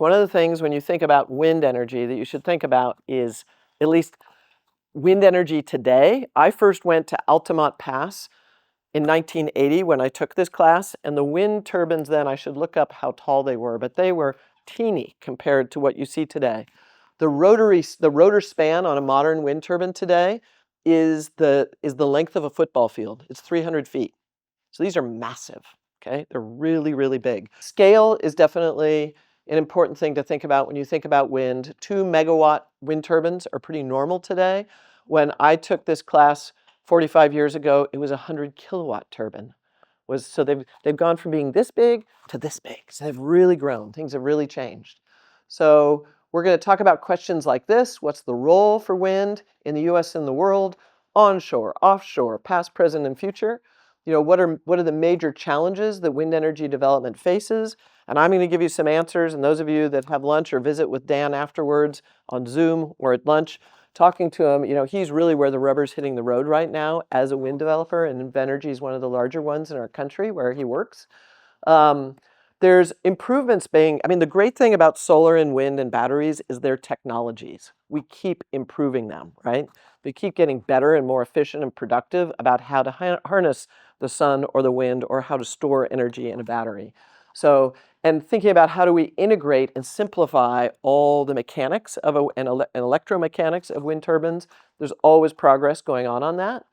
One of the things when you think about wind energy that you should think about is at least wind energy today. I first went to Altamont Pass in 1980 when I took this class, and the wind turbines then, I should look up how tall they were, but they were teeny compared to what you see today. The rotor span on a modern wind turbine today is the length of a football field. It's 300 feet. So these are massive, okay? They're really, really big. Scale is definitely an important thing to think about when you think about wind. 2 megawatt wind turbines are pretty normal today. When I took this class 45 years ago, it was a 100 kilowatt turbine. So they've gone from being this big to this big. So they've really grown. Things have really changed. So we're going to talk about questions like this. What's the role for wind in the US and the world? Onshore, offshore, past, present, and future. You know, what are the major challenges that wind energy development faces? And I'm going to give you some answers. And those of you that have lunch or visit with Dan afterwards on Zoom or at lunch, talking to him, you know, he's really where the rubber's hitting the road right now as a wind developer. And Invenergy is one of the larger ones in our country where he works. There's improvements being, I mean, the great thing about solar and wind and batteries is their technologies. We keep improving them, right? We keep getting better and more efficient and productive about how to harness the sun or the wind or how to store energy in a battery. So, and thinking about how do we integrate and simplify all the mechanics of and electromechanics of wind turbines, there's always progress going on that.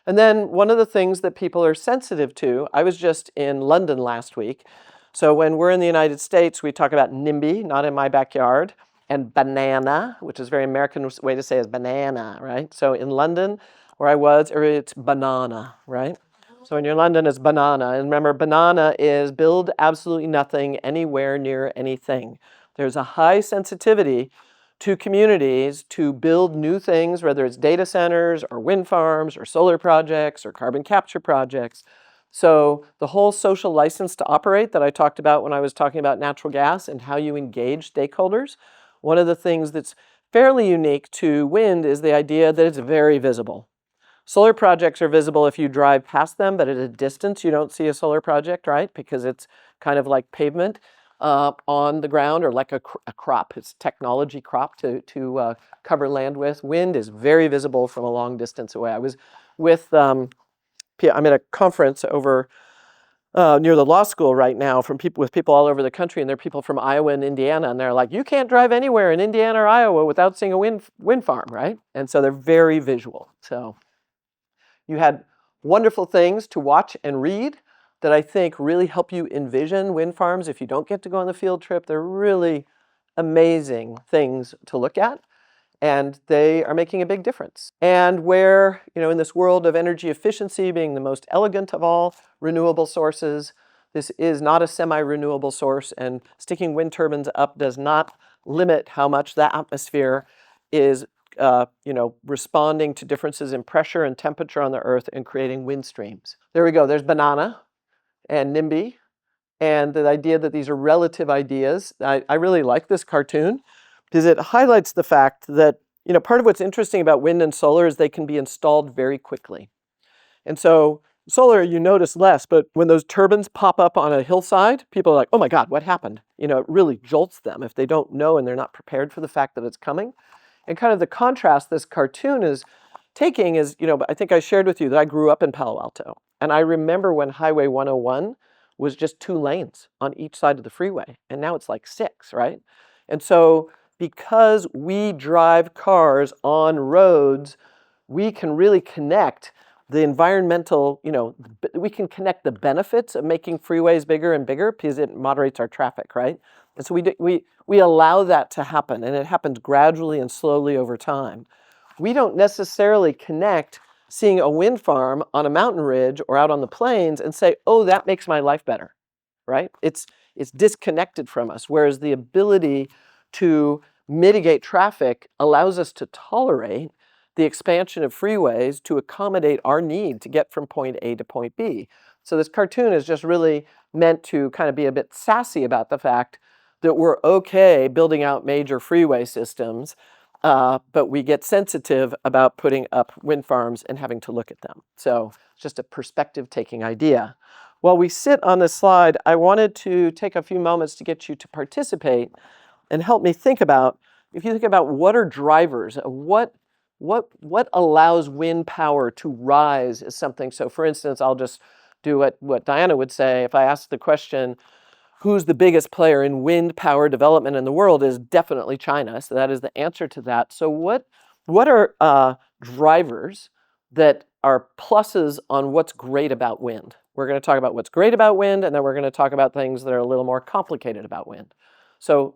And then one of the things that people are sensitive to, I was just in London last week. So when we're in the United States, we talk about NIMBY, not in my backyard, and banana, which is a very American way to say is banana, right? So in London, where I was, it's banana, right? So when you're in London, it's banana. And remember, banana is build absolutely nothing anywhere near anything. There's a high sensitivity to communities to build new things, whether it's data centers or wind farms or solar projects or carbon capture projects. So the whole social license to operate that I talked about when I was talking about natural gas and how you engage stakeholders, one of the things that's fairly unique to wind is the idea that it's very visible. Solar projects are visible if you drive past them, but at a distance you don't see a solar project, right? Because it's kind of like pavement on the ground or like a crop. It's technology crop to cover land with. Wind is very visible from a long distance away. I was with I'm at a conference over near the law school right now with people all over the country, and there are people from Iowa and Indiana, and they're like, you can't drive anywhere in Indiana or Iowa without seeing a wind farm, right? And so they're very visual. So you had wonderful things to watch and read that I think really help you envision wind farms. If you don't get to go on the field trip, they're really amazing things to look at. And they are making a big difference. And where, you know, in this world of energy efficiency being the most elegant of all renewable sources, this is not a semi-renewable source, and sticking wind turbines up does not limit how much the atmosphere is, responding to differences in pressure and temperature on the Earth and creating wind streams. There we go. There's banana and NIMBY, and the idea that these are relative ideas. I really like this cartoon, because it highlights the fact that, you know, part of what's interesting about wind and solar is they can be installed very quickly. And so solar, you notice less, but when those turbines pop up on a hillside, people are like, oh my God, what happened? You know, it really jolts them if they don't know and they're not prepared for the fact that it's coming. And kind of the contrast this cartoon is taking is, you know, I think I shared with you that I grew up in Palo Alto. And I remember when Highway 101 was just 2 lanes on each side of the freeway. And now it's like 6, right? And so because we drive cars on roads, we can really connect the environmental, you know, we can connect the benefits of making freeways bigger and bigger because it moderates our traffic, right? And so we allow that to happen, and it happens gradually and slowly over time. We don't necessarily connect seeing a wind farm on a mountain ridge or out on the plains and say, oh, that makes my life better, right? It's disconnected from us, whereas the ability to mitigate traffic allows us to tolerate the expansion of freeways to accommodate our need to get from point A to point B. So this cartoon is just really meant to kind of be a bit sassy about the fact that we're okay building out major freeway systems, but we get sensitive about putting up wind farms and having to look at them. So it's just a perspective-taking idea. While we sit on this slide, I wanted to take a few moments to get you to participate and help me think about, if you think about what are drivers, what allows wind power to rise as something. So for instance, I'll just do what Diana would say. If I ask the question, who's the biggest player in wind power development in the world, is definitely China. So that is the answer to that. So what are drivers that are pluses on what's great about wind? We're going to talk about what's great about wind, and then we're going to talk about things that are a little more complicated about wind. So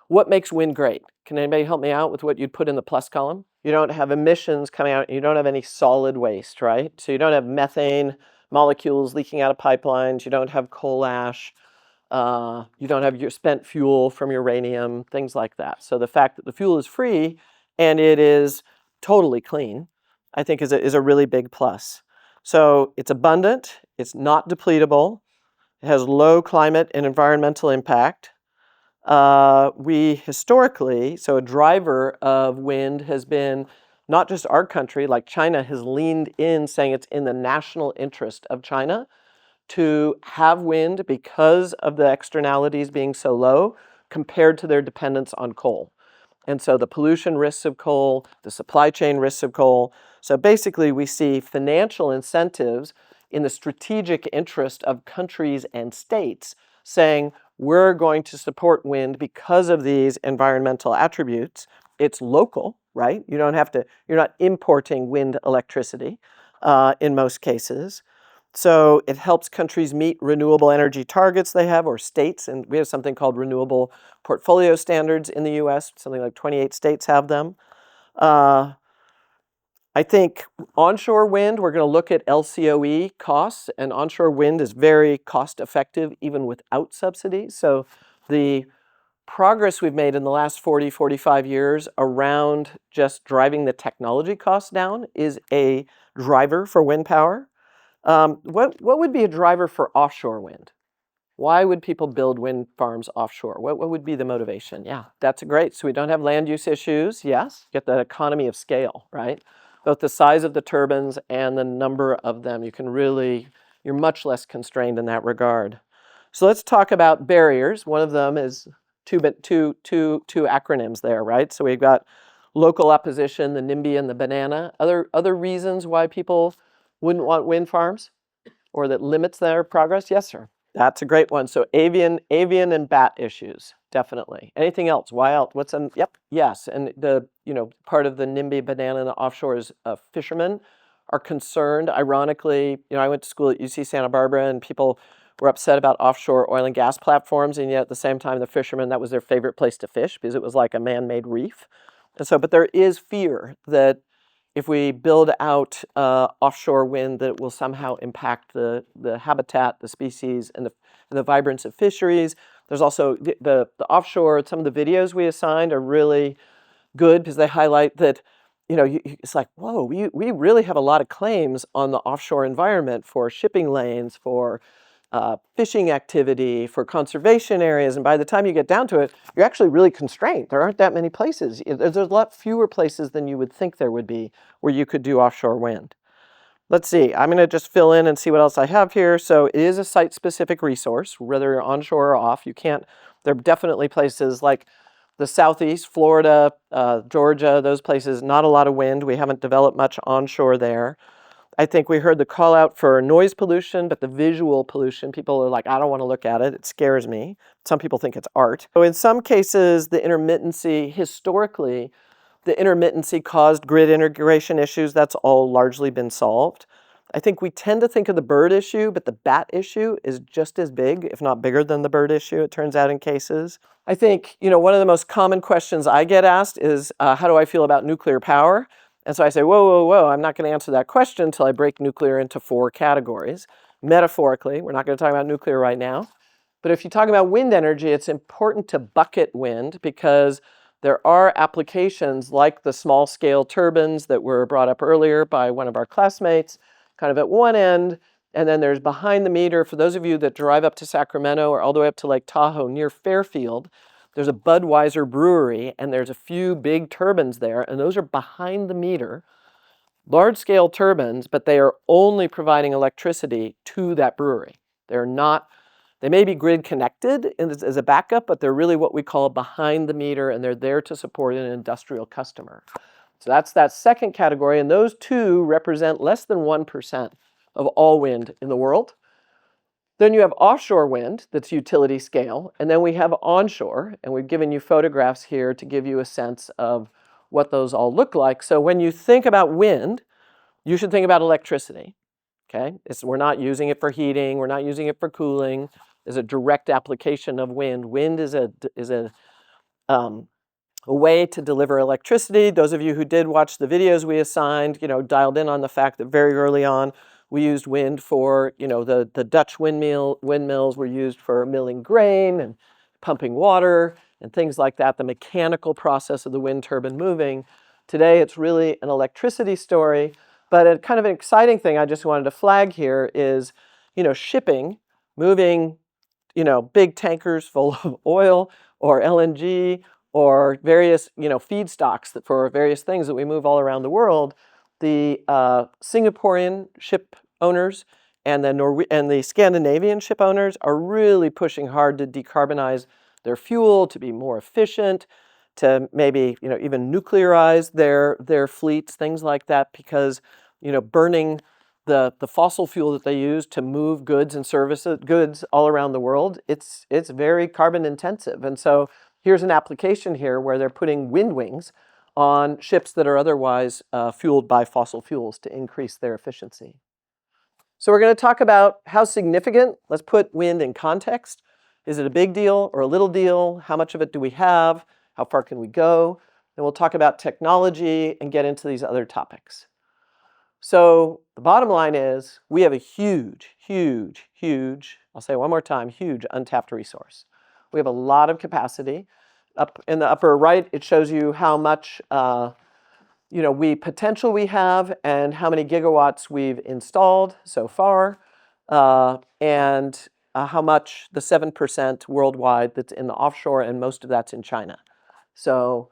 what makes wind great? Can anybody help me out with what you'd put in the plus column? You don't have emissions coming out. You don't have any solid waste, right? So you don't have methane molecules leaking out of pipelines. You don't have coal ash. You don't have your spent fuel from uranium, things like that. So the fact that the fuel is free and it is totally clean, I think is a really big plus. So it's abundant, it's not depletable, it has low climate and environmental impact. We historically, so a driver of wind has been not just our country, like China has leaned in saying it's in the national interest of China to have wind because of the externalities being so low compared to their dependence on coal. And so the pollution risks of coal, the supply chain risks of coal. So basically we see financial incentives in the strategic interest of countries and states saying we're going to support wind because of these environmental attributes. It's local, right? You're not importing wind electricity in most cases. So it helps countries meet renewable energy targets they have, or states, and we have something called renewable portfolio standards in the US, something like 28 states have them. I think onshore wind, we're going to look at LCOE costs, and onshore wind is very cost effective even without subsidies. So the progress we've made in the last 40, 45 years around just driving the technology costs down is a driver for wind power. What would be a driver for offshore wind? Why would people build wind farms offshore? What would be the motivation? Yeah, that's great. So we don't have land use issues. Yes, get that economy of scale, right? Both the size of the turbines and the number of them. You're much less constrained in that regard. So let's talk about barriers. One of them is two acronyms there, right? So we've got local opposition, the NIMBY and the banana. Other reasons why people wouldn't want wind farms or that limits their progress? Yes, sir. That's a great one. So avian and bat issues, definitely. Anything else? Why else? Yep, yes. And part of the NIMBY banana and the offshore is fishermen are concerned. Ironically, I went to school at UC Santa Barbara and people were upset about offshore oil and gas platforms, and yet at the same time, the fishermen, that was their favorite place to fish because it was like a man-made reef. And so, but there is fear that if we build out offshore wind, that it will somehow impact the habitat, the species, and the vibrance of fisheries. There's also the offshore. Some of the videos we assigned are really good because they highlight that, it's like, whoa, we really have a lot of claims on the offshore environment for shipping lanes, for fishing activity, for conservation areas, and by the time you get down to it, you're actually really constrained. There aren't that many places. There's a lot fewer places than you would think there would be where you could do offshore wind. Let's see, I'm going to just fill in and see what else I have here. So it is a site-specific resource, whether you're onshore or off. There are definitely places like the Southeast, Florida, Georgia, those places, not a lot of wind. We haven't developed much onshore there. I think we heard the call out for noise pollution, but the visual pollution, people are like, I don't want to look at it. It scares me. Some people think it's art. So in some cases, the intermittency, historically, the intermittency caused grid integration issues. That's all largely been solved. I think we tend to think of the bird issue, but the bat issue is just as big, if not bigger than the bird issue, it turns out in cases. I think, one of the most common questions I get asked is, how do I feel about nuclear power? And so I say, whoa, I'm not going to answer that question until I break nuclear into 4 categories. Metaphorically, we're not going to talk about nuclear right now. But if you talk about wind energy, it's important to bucket wind because there are applications like the small-scale turbines that were brought up earlier by one of our classmates, kind of at one end, and then there's behind the meter. For those of you that drive up to Sacramento or all the way up to Lake Tahoe near Fairfield, there's a Budweiser brewery, and there's a few big turbines there, and those are behind the meter, large-scale turbines, but they are only providing electricity to that brewery. They're not They may be grid connected as a backup, but they're really what we call behind the meter, and they're there to support an industrial customer. So that's that second category, and those two represent less than 1% of all wind in the world. Then you have offshore wind, that's utility scale, and then we have onshore, and we've given you photographs here to give you a sense of what those all look like. So when you think about wind, you should think about electricity, okay? We're not using it for heating, we're not using it for cooling. There's a direct application of wind. Wind is a way to deliver electricity. Those of you who did watch the videos we assigned, dialed in on the fact that very early on, we used wind for, the Dutch windmills were used for milling grain and pumping water and things like that, the mechanical process of the wind turbine moving. Today, it's really an electricity story, but a kind of an exciting thing I just wanted to flag here is, shipping, moving, big tankers full of oil or LNG or various, feedstocks for various things that we move all around the world. The Singaporean ship owners and the Scandinavian ship owners are really pushing hard to decarbonize their fuel, to be more efficient, to maybe even nuclearize their fleets, things like that, because burning the fossil fuel that they use to move goods and goods all around the world, it's very carbon intensive. And so here's an application here where they're putting wind wings on ships that are otherwise fueled by fossil fuels to increase their efficiency. So we're going to talk about how significant. Let's put wind in context. Is it a big deal or a little deal? How much of it do we have? How far can we go? Then we'll talk about technology and get into these other topics. So the bottom line is we have a huge, I'll say it one more time, huge untapped resource. We have a lot of capacity. Up in the upper right, it shows you how much potential we have and how many gigawatts we've installed so far, and how much the 7% worldwide that's in the offshore, and most of that's in China. So,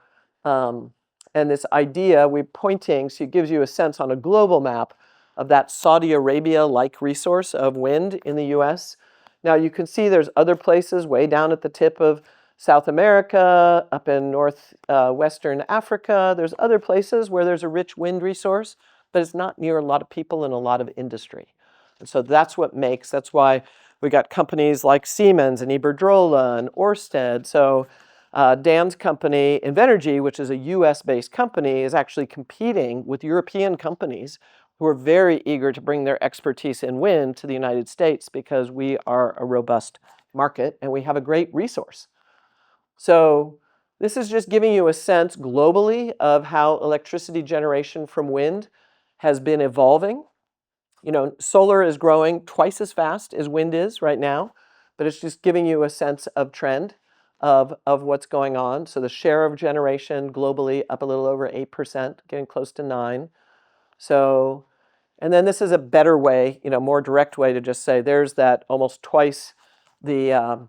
and this idea we're pointing, so it gives you a sense on a global map of that Saudi Arabia-like resource of wind in the US. Now you can see there's other places way down at the tip of South America, up in northwestern Africa. There's other places where there's a rich wind resource, but it's not near a lot of people and a lot of industry. And so that's why we got companies like Siemens and Iberdrola and Ørsted. So Dan's company, Invenergy, which is a US-based company, is actually competing with European companies who are very eager to bring their expertise in wind to the United States because we are a robust market and we have a great resource. So this is just giving you a sense globally of how electricity generation from wind has been evolving. Solar is growing twice as fast as wind is right now, but it's just giving you a sense of trend of what's going on. So the share of generation globally up a little over 8%, getting close to 9%. So, and then this is a better way, more direct way to just say there's that almost twice the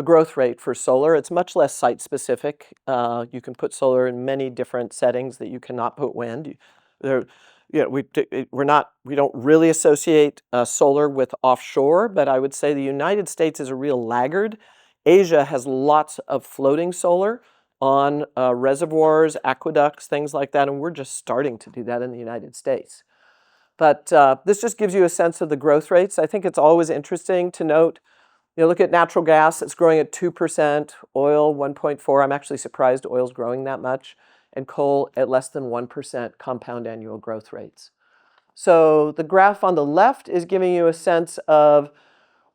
growth rate for solar. It's much less site specific. You can put solar in many different settings that you cannot put wind. We don't really associate solar with offshore, but I would say the United States is a real laggard. Asia has lots of floating solar on reservoirs, aqueducts, things like that, and we're just starting to do that in the United States. But this just gives you a sense of the growth rates. I think it's always interesting to note, look at natural gas, it's growing at 2%, oil 1.4%. I'm actually surprised oil's growing that much, and coal at less than 1% compound annual growth rates. So the graph on the left is giving you a sense of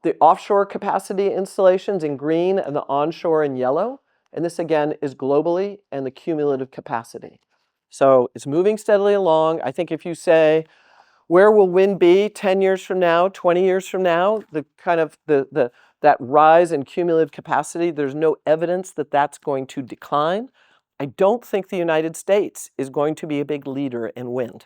the offshore capacity installations in green and the onshore in yellow. And this again is globally and the cumulative capacity. So it's moving steadily along. I think if you say, where will wind be 10 years from now, 20 years from now, that rise in cumulative capacity, there's no evidence that that's going to decline. I don't think the United States is going to be a big leader in wind.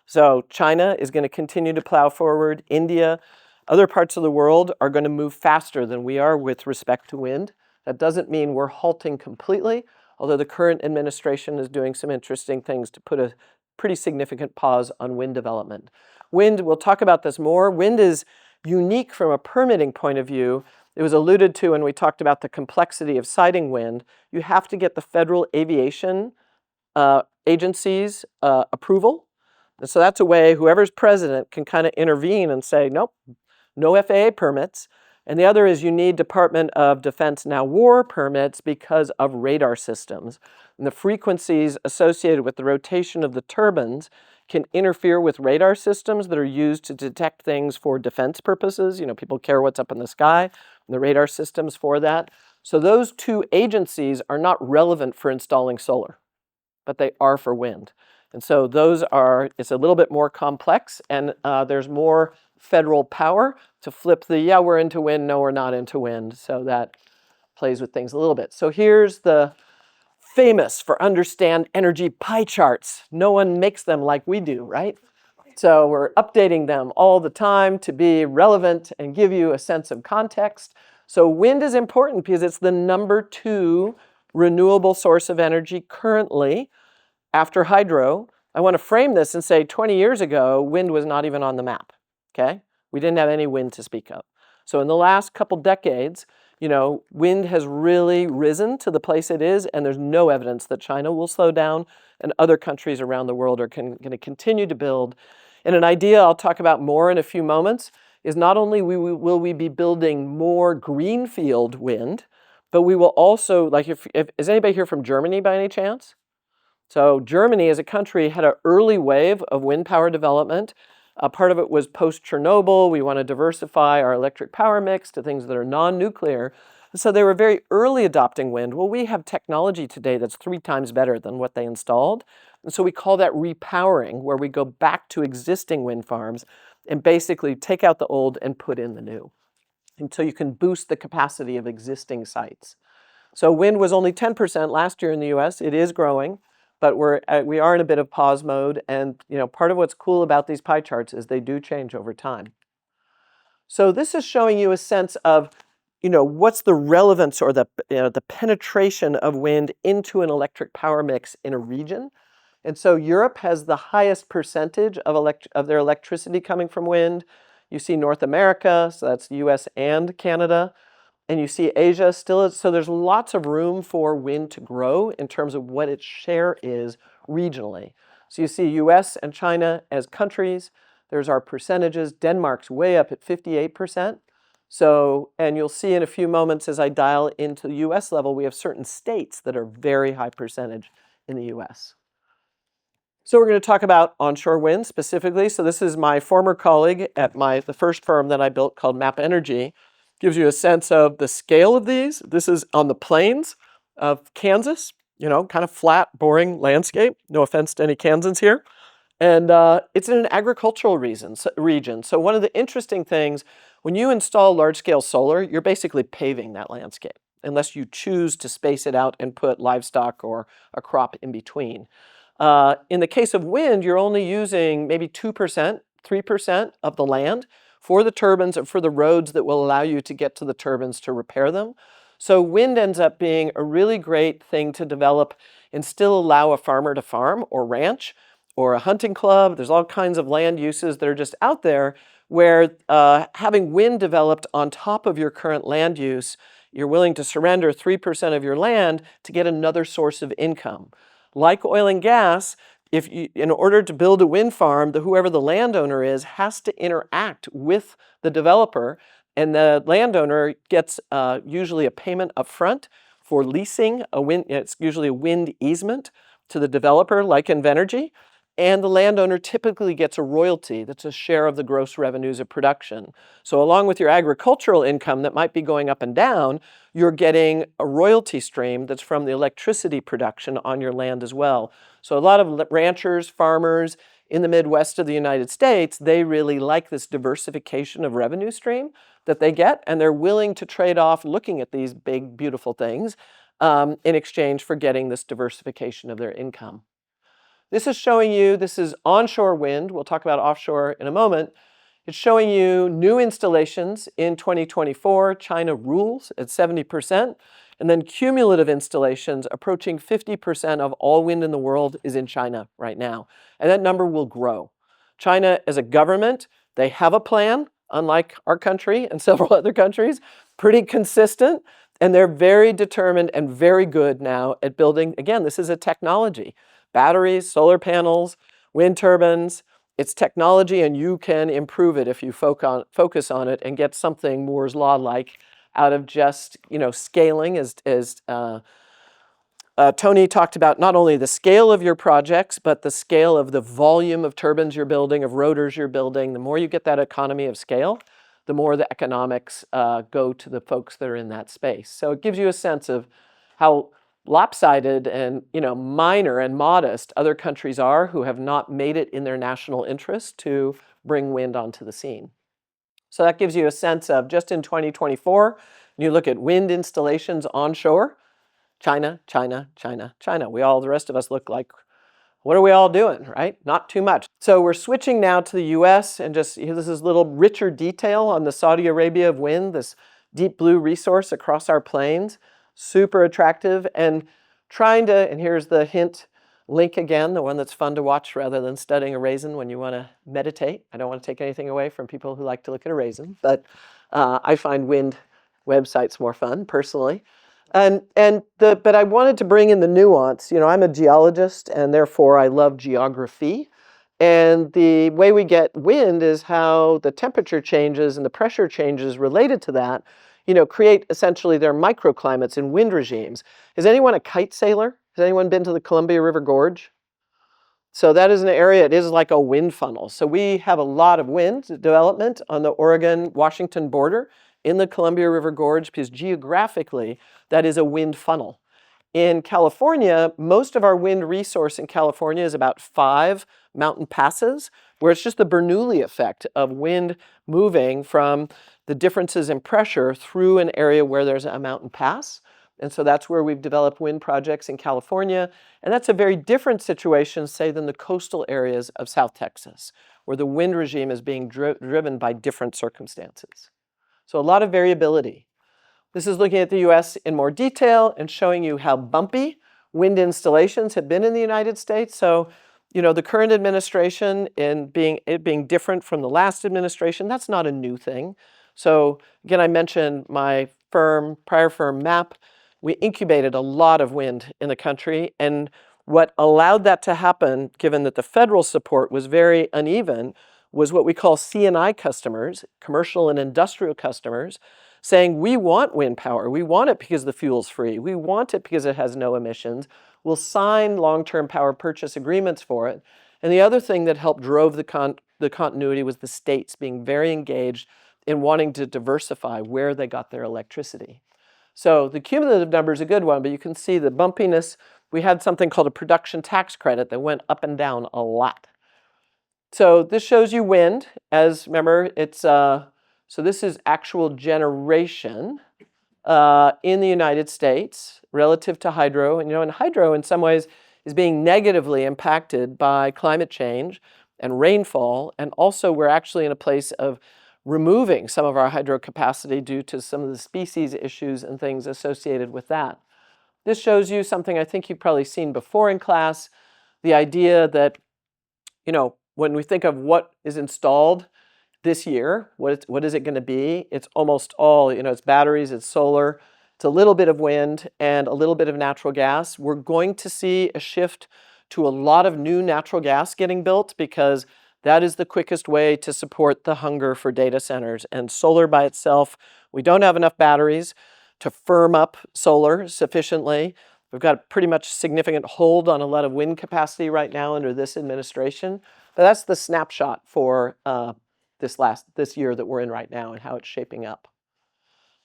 So China is going to continue to plow forward. India, other parts of the world are going to move faster than we are with respect to wind. That doesn't mean we're halting completely, although the current administration is doing some interesting things to put a pretty significant pause on wind development. Wind, we'll talk about this more. Wind is unique from a permitting point of view It was alluded to when we talked about the complexity of siting wind. You have to get the federal aviation agencies' approval. And so that's a way whoever's president can kind of intervene and say, nope, no FAA permits. And the other is you need Department of Defense, now war permits, because of radar systems. And the frequencies associated with the rotation of the turbines can interfere with radar systems that are used to detect things for defense purposes. You know, people care what's up in the sky, and the radar systems for that. So those two agencies are not relevant for installing solar, but they are for wind. And so those are, it's a little bit more complex, and there's more federal power to flip the, yeah, we're into wind, no, we're not into wind. So that plays with things a little bit. So here's the famous for understand energy pie charts. No one makes them like we do, right? So we're updating them all the time to be relevant and give you a sense of context. So wind is important because it's the number 2 renewable source of energy currently after hydro. I want to frame this and say 20 years ago, wind was not even on the map, okay? We didn't have any wind to speak of. So in the last couple decades, you know, wind has really risen to the place it is, and there's no evidence that China will slow down, and other countries around the world are going to continue to build. And an idea I'll talk about more in a few moments is not only will we be building more greenfield wind, but we will also, like, if is anybody here from Germany by any chance? So Germany as a country had an early wave of wind power development. Part of it was post-Chernobyl. We want to diversify our electric power mix to things that are non-nuclear. So they were very early adopting wind. Well, we have technology today that's 3 times better than what they installed. And so we call that repowering, where we go back to existing wind farms and basically take out the old and put in the new. And so you can boost the capacity of existing sites. So wind was only 10% last year in the US. It is growing, but we are in a bit of pause mode. And you know, part of what's cool about these pie charts is they do change over time. So this is showing you a sense of, you know, what's the relevance or the penetration of wind into an electric power mix in a region. And so Europe has the highest percentage of their electricity coming from wind. You see North America, so that's US and Canada. And you see Asia still is, so there's lots of room for wind to grow in terms of what its share is regionally. So you see US and China as countries. There's our percentages. Denmark's way up at 58%. So, and you'll see in a few moments as I dial into the US level, we have certain states that are very high percentage in the US. So we're going to talk about onshore wind specifically. So this is my former colleague at the first firm that I built called Map Energy. Gives you a sense of the scale of these. This is on the plains of Kansas, you know, kind of flat, boring landscape. No offense to any Kansans here. And it's in an agricultural region. So one of the interesting things, when you install large-scale solar, you're basically paving that landscape, unless you choose to space it out and put livestock or a crop in between. In the case of wind, you're only using maybe 2%, 3% of the land for the turbines and for the roads that will allow you to get to the turbines to repair them. So wind ends up being a really great thing to develop and still allow a farmer to farm or ranch or a hunting club. There's all kinds of land uses that are just out there where having wind developed on top of your current land use, you're willing to surrender 3% of your land to get another source of income. Like oil and gas, in order to build a wind farm, whoever the landowner is has to interact with the developer, and the landowner gets usually a payment up front for leasing a wind. It's usually a wind easement to the developer, like Invenergy, and the landowner typically gets a royalty that's a share of the gross revenues of production. So along with your agricultural income that might be going up and down, you're getting a royalty stream that's from the electricity production on your land as well. So a lot of ranchers, farmers in the Midwest of the United States, they really like this diversification of revenue stream that they get, and they're willing to trade off looking at these big, beautiful things in exchange for getting this diversification of their income. This is showing you, this is onshore wind. We'll talk about offshore in a moment. It's showing you new installations in 2024. China rules at 70%. And then cumulative installations approaching 50% of all wind in the world is in China right now. And that number will grow. China, as a government, they have a plan, unlike our country and several other countries. pretty consistent, and they're very determined and very good now at building. Again, this is a technology. Batteries, solar panels, wind turbines. It's technology, and you can improve it if you focus on it and get something Moore's Law-like out of just, scaling, as Tony talked about, not only the scale of your projects, but the scale of the volume of turbines you're building, of rotors you're building. The more you get that economy of scale, the more the economics go to the folks that are in that space. So it gives you a sense of how lopsided and minor and modest other countries are who have not made it in their national interest to bring wind onto the scene. So that gives you a sense of, just in 2024, you look at wind installations onshore, China, China, China, China. The rest of us look like, what are we all doing, right? Not too much. So we're switching now to the US, and this is a little richer detail on the Saudi Arabia of wind, this deep blue resource across our plains, super attractive, and and here's the hint link again, the one that's fun to watch rather than studying a raisin when you want to meditate. I don't want to take anything away from people who like to look at a raisin, but I find wind websites more fun personally. But I wanted to bring in the nuance. I'm a geologist, and therefore I love geography. And the way we get wind is how the temperature changes and the pressure changes related to that, create essentially their microclimates in wind regimes. Is anyone a kite sailor? Has anyone been to the Columbia River Gorge? So that is an area, it is like a wind funnel. So we have a lot of wind development on the Oregon-Washington border in the Columbia River Gorge, because geographically, that is a wind funnel. In California, most of our wind resource in California is about 5 mountain passes, where it's just the Bernoulli effect of wind moving from the differences in pressure through an area where there's a mountain pass. And so that's where we've developed wind projects in California. And that's a very different situation, say, than the coastal areas of South Texas, where the wind regime is being driven by different circumstances. So a lot of variability. This is looking at the US in more detail and showing you how bumpy wind installations have been in the United States. So, the current administration, it being different from the last administration, that's not a new thing. So again, I mentioned my prior firm, MAP. We incubated a lot of wind in the country, and what allowed that to happen, given that the federal support was very uneven, was what we call C&I customers, commercial and industrial customers, saying, we want wind power. We want it because the fuel's free. We want it because it has no emissions. We'll sign long-term power purchase agreements for it. And the other thing that helped drove the continuity was the states being very engaged in wanting to diversify where they got their electricity. So the cumulative number is a good one, but you can see the bumpiness. We had something called a production tax credit that went up and down a lot. So this shows you wind. Remember, it's so this is actual generation in the United States relative to hydro. And hydro in some ways is being negatively impacted by climate change and rainfall. And also we're actually in a place of removing some of our hydro capacity due to some of the species issues and things associated with that. This shows you something I think you've probably seen before in class, the idea that, when we think of what is installed this year, what is it going to be? It's almost all, it's batteries, it's solar, it's a little bit of wind, and a little bit of natural gas. We're going to see a shift to a lot of new natural gas getting built, because that is the quickest way to support the hunger for data centers. And solar by itself, we don't have enough batteries to firm up solar sufficiently. We've got a pretty much significant hold on a lot of wind capacity right now under this administration. But that's the snapshot for this year that we're in right now and how it's shaping up.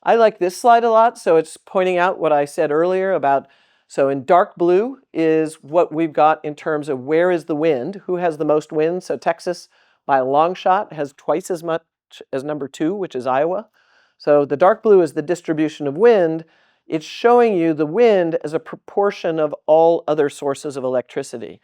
I like this slide a lot. So it's pointing out what I said earlier about, so in dark blue is what we've got in terms of where is the wind, who has the most wind. So Texas, by a long shot, has twice as much as number 2, which is Iowa. So the dark blue is the distribution of wind. It's showing you the wind as a proportion of all other sources of electricity.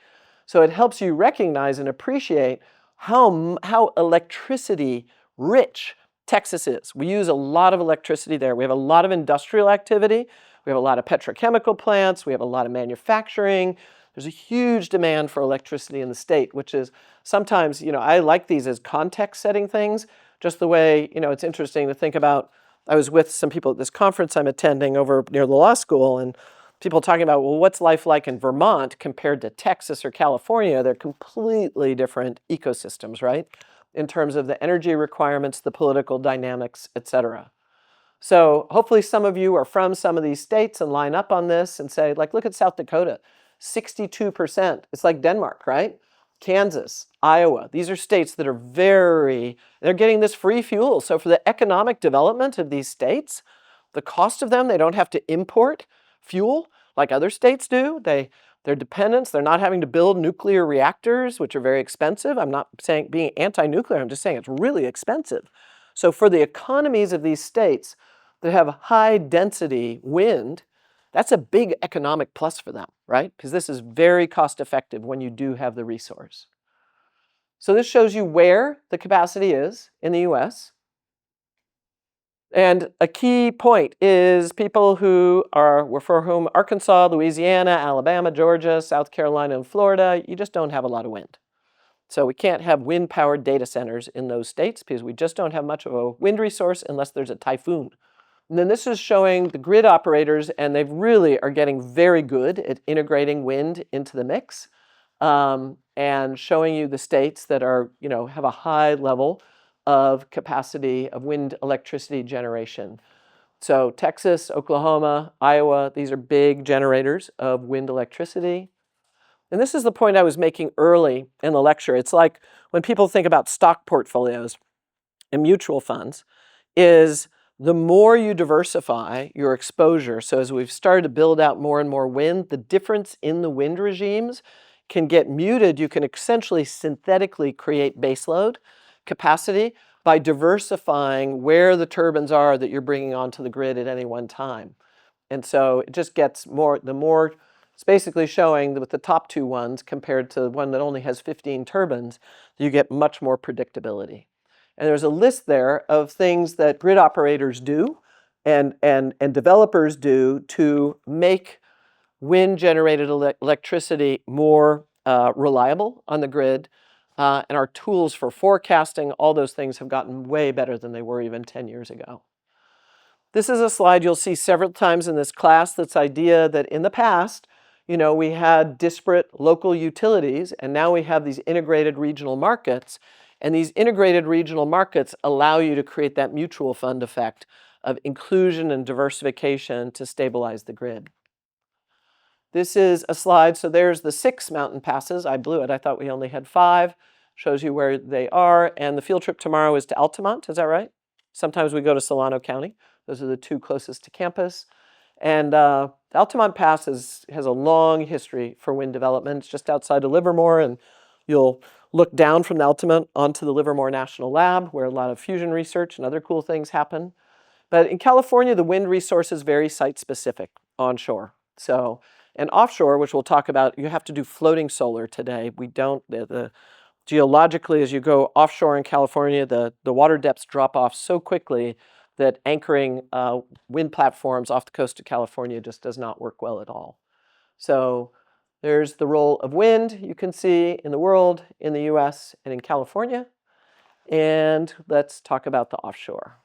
So it helps you recognize and appreciate how electricity rich Texas is. We use a lot of electricity there. We have a lot of industrial activity. We have a lot of petrochemical plants. We have a lot of manufacturing. There's a huge demand for electricity in the state, which is sometimes, I like these as context setting things, just the way, it's interesting to think about I was with some people at this conference I'm attending over near the law school, and people talking about, well, what's life like in Vermont compared to Texas or California? They're completely different ecosystems, right? In terms of the energy requirements, the political dynamics, et cetera. So hopefully some of you are from some of these states and line up on this and say, like, look at South Dakota, 62%. It's like Denmark, right? Kansas, Iowa, these are states that are they're getting this free fuel. So for the economic development of these states, the cost of them, they don't have to import fuel like other states do. Their dependence, they're not having to build nuclear reactors, which are very expensive. I'm not saying being anti-nuclear, I'm just saying it's really expensive. So for the economies of these states that have high density wind, that's a big economic plus for them, right? Because this is very cost effective when you do have the resource. So this shows you where the capacity is in the US. And a key point is people who for whom Arkansas, Louisiana, Alabama, Georgia, South Carolina, and Florida, you just don't have a lot of wind. So we can't have wind-powered data centers in those states because we just don't have much of a wind resource unless there's a typhoon. And then this is showing the grid operators, and they really are getting very good at integrating wind into the mix, and showing you the states that are, have a high level of capacity of wind electricity generation. So Texas, Oklahoma, Iowa, these are big generators of wind electricity. And this is the point I was making early in the lecture. It's like when people think about stock portfolios and mutual funds, is the more you diversify your exposure, so as we've started to build out more and more wind, the difference in the wind regimes can get muted. You can essentially synthetically create baseload capacity by diversifying where the turbines are that you're bringing onto the grid at any one time. And so it just gets it's basically showing that with the top two ones compared to one that only has 15 turbines, you get much more predictability. And there's a list there of things that grid operators do and developers do to make wind-generated electricity more reliable on the grid. And our tools for forecasting, all those things have gotten way better than they were even 10 years ago. This is a slide you'll see several times in this class, this idea that in the past, we had disparate local utilities, and now we have these integrated regional markets. And these integrated regional markets allow you to create that mutual fund effect of inclusion and diversification to stabilize the grid. This is a slide, so there's the 6 mountain passes. I blew it, I thought we only had 5. Shows you where they are, and the field trip tomorrow is to Altamont, is that right? Sometimes we go to Solano County. Those are the 2 closest to campus. And the Altamont Pass has a long history for wind development. It's just outside of Livermore, and you'll look down from the Altamont onto the Livermore National Lab, where a lot of fusion research and other cool things happen. But in California, the wind resource is very site-specific, onshore. So, and offshore, which we'll talk about, you have to do floating solar today. We don't, geologically, as you go offshore in California, the water depths drop off so quickly that anchoring wind platforms off the coast of California just does not work well at all. So there's the role of wind you can see in the world, in the US, and in California. And let's talk about the offshore.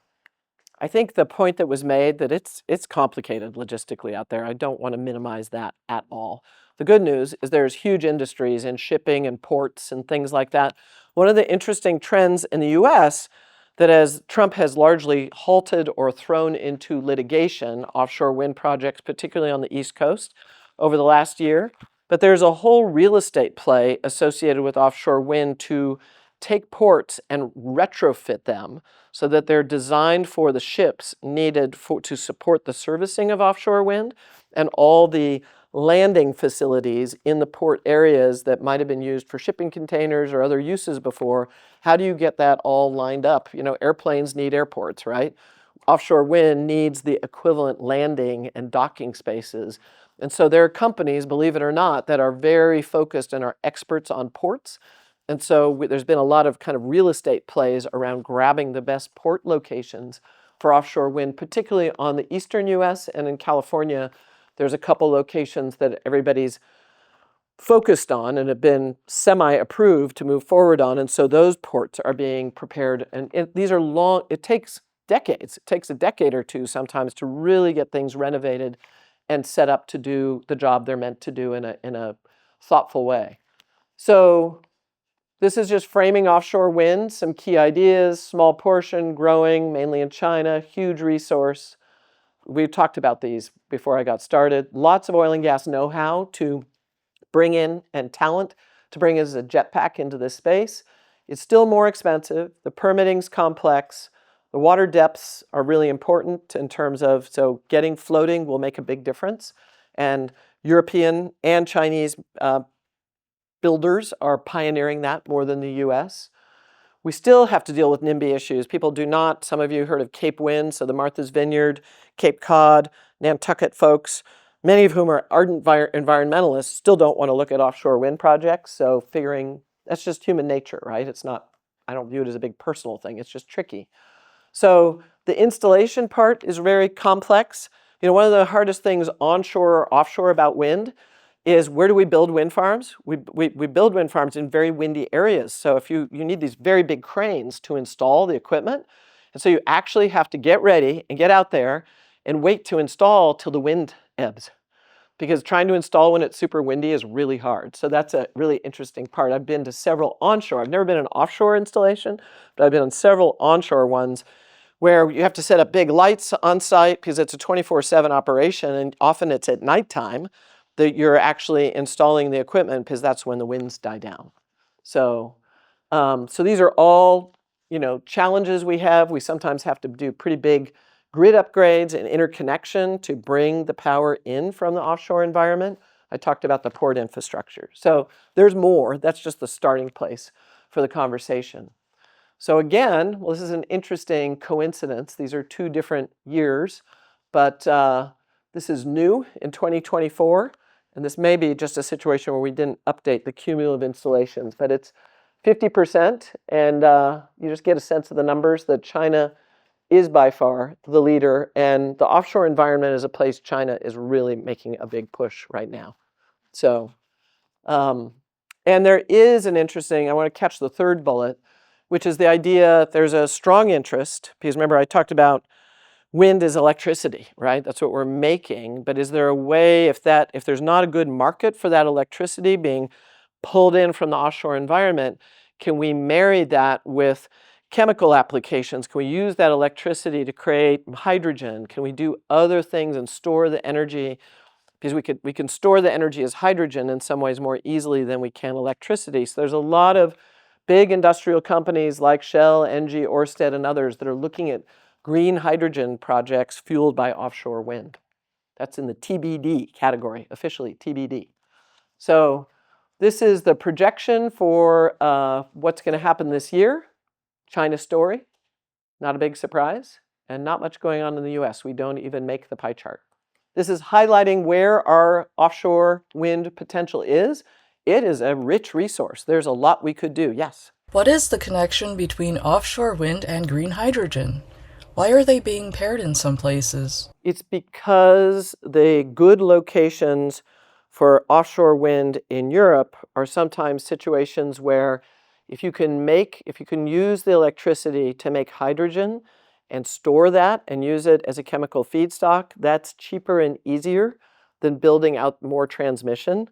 I think the point that was made that it's complicated logistically out there. I don't want to minimize that at all. The good news is there's huge industries in shipping and ports and things like that. One of the interesting trends in the US that as Trump has largely halted or thrown into litigation offshore wind projects, particularly on the East Coast over the last year, but there's a whole real estate play associated with offshore wind to take ports and retrofit them so that they're designed for the ships needed to support the servicing of offshore wind and all the landing facilities in the port areas that might have been used for shipping containers or other uses before. How do you get that all lined up? Airplanes need airports, right? Offshore wind needs the equivalent landing and docking spaces. And so there are companies, believe it or not, that are very focused and are experts on ports. And so there's been a lot of kind of real estate plays around grabbing the best port locations for offshore wind, particularly on the eastern US and in California. There's a couple locations that everybody's focused on and have been semi-approved to move forward on. And so those ports are being prepared. And these are long, it takes decades. It takes a decade or two sometimes to really get things renovated and set up to do the job they're meant to do in a thoughtful way. So this is just framing offshore wind, some key ideas, small portion, growing, mainly in China, huge resource. We talked about these before I got started. Lots of oil and gas know-how to bring in and talent to bring as a jetpack into this space. It's still more expensive. The permitting's complex. The water depths are really important in terms of, so getting floating will make a big difference. And European and Chinese builders are pioneering that more than the US. We still have to deal with NIMBY issues. People do not, some of you heard of Cape Wind, so the Martha's Vineyard, Cape Cod, Nantucket folks, many of whom are ardent environmentalists, still don't want to look at offshore wind projects. So figuring, that's just human nature, right? It's not, I don't view it as a big personal thing. It's just tricky. So the installation part is very complex. You know, one of the hardest things onshore or offshore about wind is where do we build wind farms? We build wind farms in very windy areas. So if you need these very big cranes to install the equipment. And so you actually have to get ready and get out there and wait to install till the wind ebbs. Because trying to install when it's super windy is really hard. So that's a really interesting part. I've been to several onshore. I've never been an offshore installation, but I've been on several onshore ones where you have to set up big lights on site because it's a 24/7 operation, and often it's at nighttime that you're actually installing the equipment because that's when the winds die down. So, so these are all, you know, challenges we have. We sometimes have to do pretty big grid upgrades and interconnection to bring the power in from the offshore environment. I talked about the port infrastructure. So there's more. That's just the starting place for the conversation. So again, well, this is an interesting coincidence. These are two different years, but this is new in 2024. And this may be just a situation where we didn't update the cumulative installations, but it's 50%. And you just get a sense of the numbers that China is by far the leader. And the offshore environment is a place China is really making a big push right now. So, and there is an interesting, I want to catch the third bullet, which is the idea there's a strong interest, because remember I talked about wind is electricity, right? That's what we're making. But is there a way, if there's not a good market for that electricity being pulled in from the offshore environment, can we marry that with chemical applications? Can we use that electricity to create hydrogen? Can we do other things and store the energy? Because we can store the energy as hydrogen in some ways more easily than we can electricity. So there's a lot of big industrial companies like Shell, Engie, Ørsted, and others that are looking at green hydrogen projects fueled by offshore wind. That's in the TBD category, officially TBD. So this is the projection for what's going to happen this year. China story, not a big surprise, and not much going on in the US. We don't even make the pie chart. This is highlighting where our offshore wind potential is. It is a rich resource. There's a lot we could do, yes. What is the connection between offshore wind and green hydrogen? Why are they being paired in some places? It's because the good locations for offshore wind in Europe are sometimes situations where if you can use the electricity to make hydrogen and store that and use it as a chemical feedstock, that's cheaper and easier than building out more transmission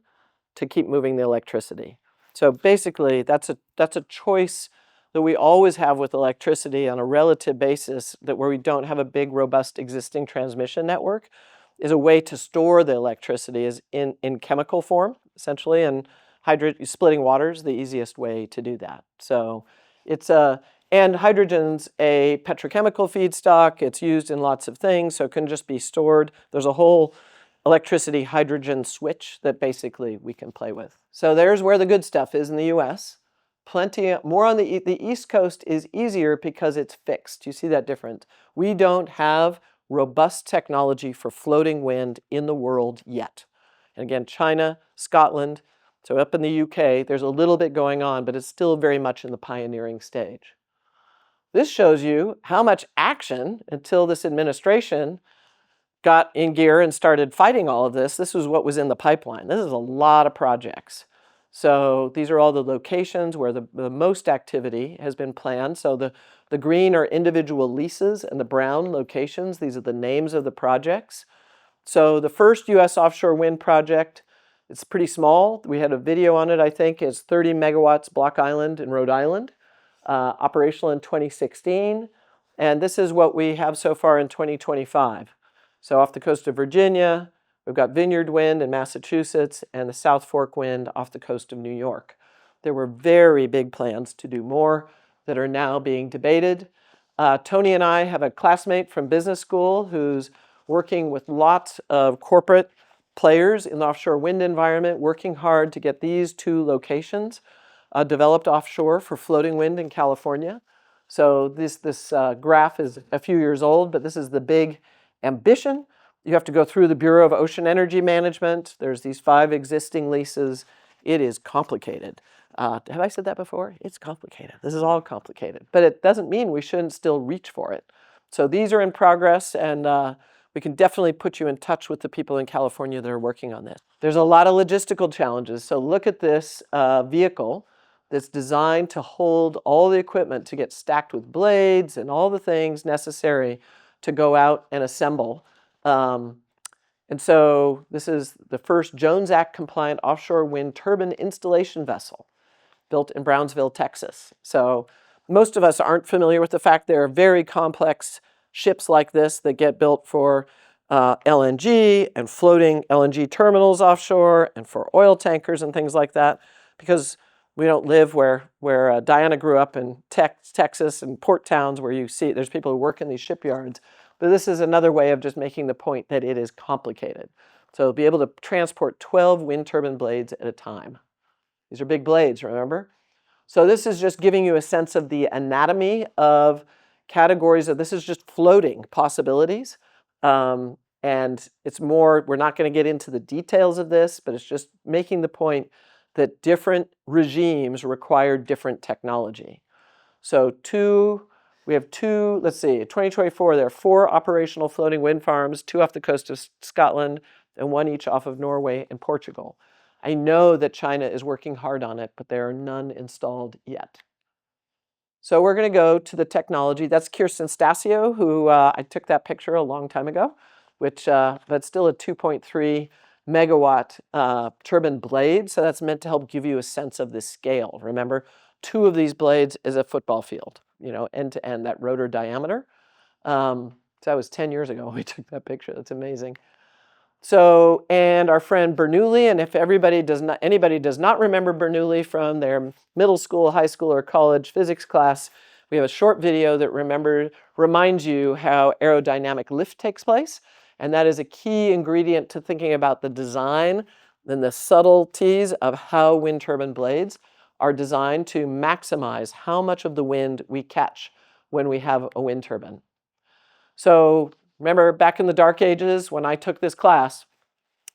to keep moving the electricity. So basically, that's a choice that we always have with electricity on a relative basis, that where we don't have a big, robust existing transmission network, is a way to store the electricity is in chemical form, essentially, and splitting water is the easiest way to do that. So it's and hydrogen's a petrochemical feedstock. It's used in lots of things, so it can just be stored. There's a whole electricity hydrogen switch that basically we can play with. So there's where the good stuff is in the US. Plenty more on the East Coast is easier because it's fixed. You see that difference. We don't have robust technology for floating wind in the world yet. And again, China, Scotland, so up in the UK, there's a little bit going on, but it's still very much in the pioneering stage. This shows you how much action until this administration got in gear and started fighting all of this. This was what was in the pipeline. This is a lot of projects. So these are all the locations where the most activity has been planned. So the green are individual leases and the brown locations. These are the names of the projects. So the first U.S. offshore wind project, it's pretty small. We had a video on it, I think. It's 30 megawatts, Block Island in Rhode Island, operational in 2016. And this is what we have so far in 2025. So off the coast of Virginia, we've got Vineyard Wind in Massachusetts and the South Fork Wind off the coast of New York. There were very big plans to do more that are now being debated. Tony and I have a classmate from business school who's working with lots of corporate players in the offshore wind environment, working hard to get these two locations developed offshore for floating wind in California. So this graph is a few years old, but this is the big ambition. You have to go through the Bureau of Ocean Energy Management. There's these 5 existing leases. It is complicated. Have I said that before? It's complicated. This is all complicated, but it doesn't mean we shouldn't still reach for it. So these are in progress, and we can definitely put you in touch with the people in California that are working on this. There's a lot of logistical challenges. So look at this vehicle that's designed to hold all the equipment to get stacked with blades and all the things necessary to go out and assemble. And so this is the first Jones Act compliant offshore wind turbine installation vessel built in Brownsville, Texas. So most of us aren't familiar with the fact there are very complex ships like this that get built for LNG and floating LNG terminals offshore and for oil tankers and things like that, because we don't live where Diana grew up in Texas and port towns where you see there's people who work in these shipyards. But this is another way of just making the point that it is complicated. So be able to transport 12 wind turbine blades at a time. These are big blades, remember? So this is just giving you a sense of the anatomy of categories of, this is just floating possibilities. And it's more, we're not going to get into the details of this, but it's just making the point that different regimes require different technology. So we have two, let's see, in 2024, there are 4 operational floating wind farms, 2 off the coast of Scotland and 1 each off of Norway and Portugal. I know that China is working hard on it, but there are none installed yet. So we're going to go to the technology. That's Kirsten Stasio, who I took that picture a long time ago, but still a 2.3 megawatt turbine blade. So that's meant to help give you a sense of the scale. Remember, 2 of these blades is a football field, end to end, that rotor diameter. So that was 10 years ago when we took that picture. That's amazing. So, and our friend Bernoulli, and if anybody does not remember Bernoulli from their middle school, high school, or college physics class, we have a short video that reminds you how aerodynamic lift takes place. And that is a key ingredient to thinking about the design and the subtleties of how wind turbine blades are designed to maximize how much of the wind we catch when we have a wind turbine. So remember back in the dark ages when I took this class,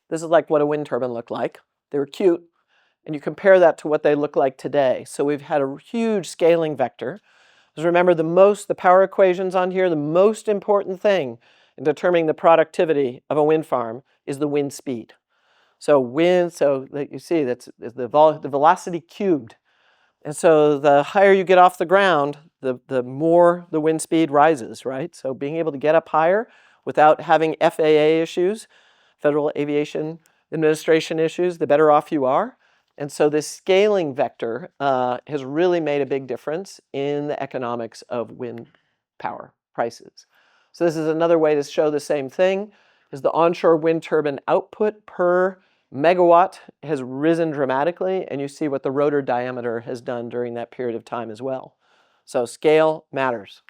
this is like what a wind turbine looked like. They were cute, and you compare that to what they look like today. So we've had a huge scaling vector. Because remember, the power equations on here, the most important thing in determining the productivity of a wind farm is the wind speed. So you see that's the velocity cubed. And so the higher you get off the ground, the more the wind speed rises, right? So being able to get up higher without having FAA issues, Federal Aviation Administration issues, the better off you are. And so this scaling vector has really made a big difference in the economics of wind power prices. So this is another way to show the same thing, is the onshore wind turbine output per megawatt has risen dramatically, and you see what the rotor diameter has done during that period of time as well. So scale matters.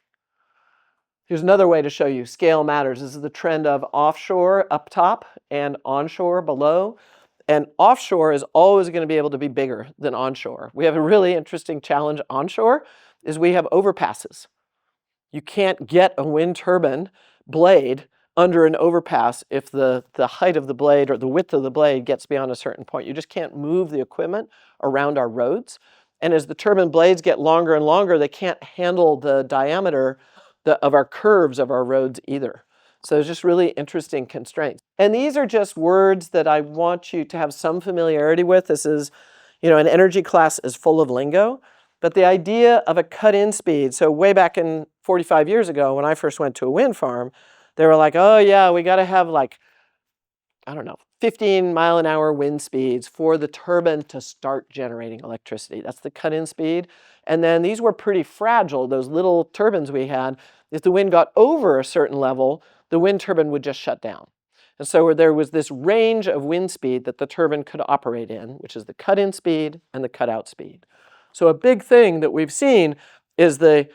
Here's another way to show you scale matters. This is the trend of offshore up top and onshore below. And offshore is always going to be able to be bigger than onshore. We have a really interesting challenge onshore, is we have overpasses. You can't get a wind turbine blade under an overpass if the height of the blade or the width of the blade gets beyond a certain point. You just can't move the equipment around our roads. And as the turbine blades get longer and longer, they can't handle the diameter of our curves of our roads either. So there's just really interesting constraints. And these are just words that I want you to have some familiarity with. This is, An energy class is full of lingo, but the idea of a cut-in speed, so way back in 45 years ago when I first went to a wind farm, they were like, oh yeah, we got to have like, I don't know, 15-mile-an-hour wind speeds for the turbine to start generating electricity. That's the cut-in speed. And then these were pretty fragile, those little turbines we had. If the wind got over a certain level, the wind turbine would just shut down. And so there was this range of wind speed that the turbine could operate in, which is the cut-in speed and the cut-out speed. So a big thing that we've seen is the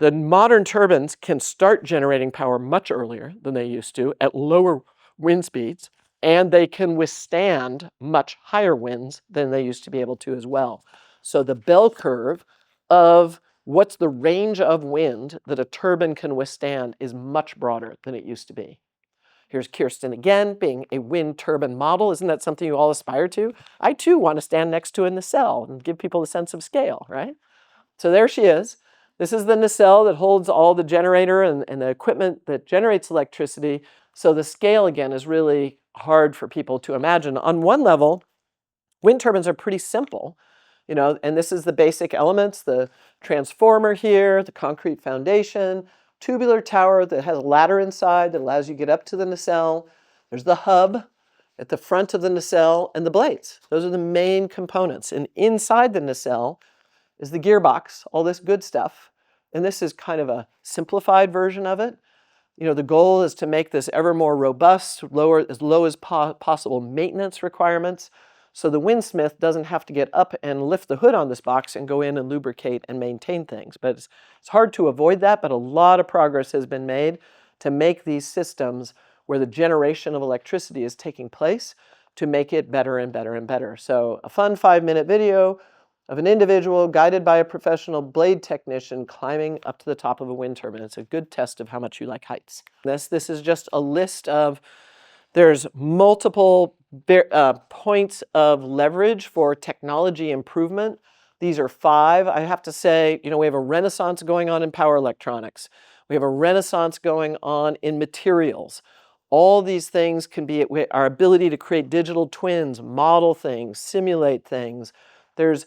modern turbines can start generating power much earlier than they used to at lower wind speeds, and they can withstand much higher winds than they used to be able to as well. So the bell curve of what's the range of wind that a turbine can withstand is much broader than it used to be. Here's Kirsten again, being a wind turbine model. Isn't that something you all aspire to? I too want to stand next to a nacelle and give people a sense of scale, right? So there she is. This is the nacelle that holds all the generator and the equipment that generates electricity. So the scale, again, is really hard for people to imagine. On one level, wind turbines are pretty simple, and this is the basic elements, the transformer here, the concrete foundation, tubular tower that has a ladder inside that allows you to get up to the nacelle. There's the hub at the front of the nacelle and the blades. Those are the main components. And inside the nacelle is the gearbox, all this good stuff. And this is kind of a simplified version of it. The goal is to make this ever more robust, as low as possible maintenance requirements, so the windsmith doesn't have to get up and lift the hood on this box and go in and lubricate and maintain things. But it's hard to avoid that, but a lot of progress has been made to make these systems where the generation of electricity is taking place to make it better and better and better. So a fun 5-minute video of an individual guided by a professional blade technician climbing up to the top of a wind turbine. It's a good test of how much you like heights. This is just a list of, there's multiple points of leverage for technology improvement. These are 5. I have to say, we have a renaissance going on in power electronics. We have a renaissance going on in materials. All these things can be our ability to create digital twins, model things, simulate things. There's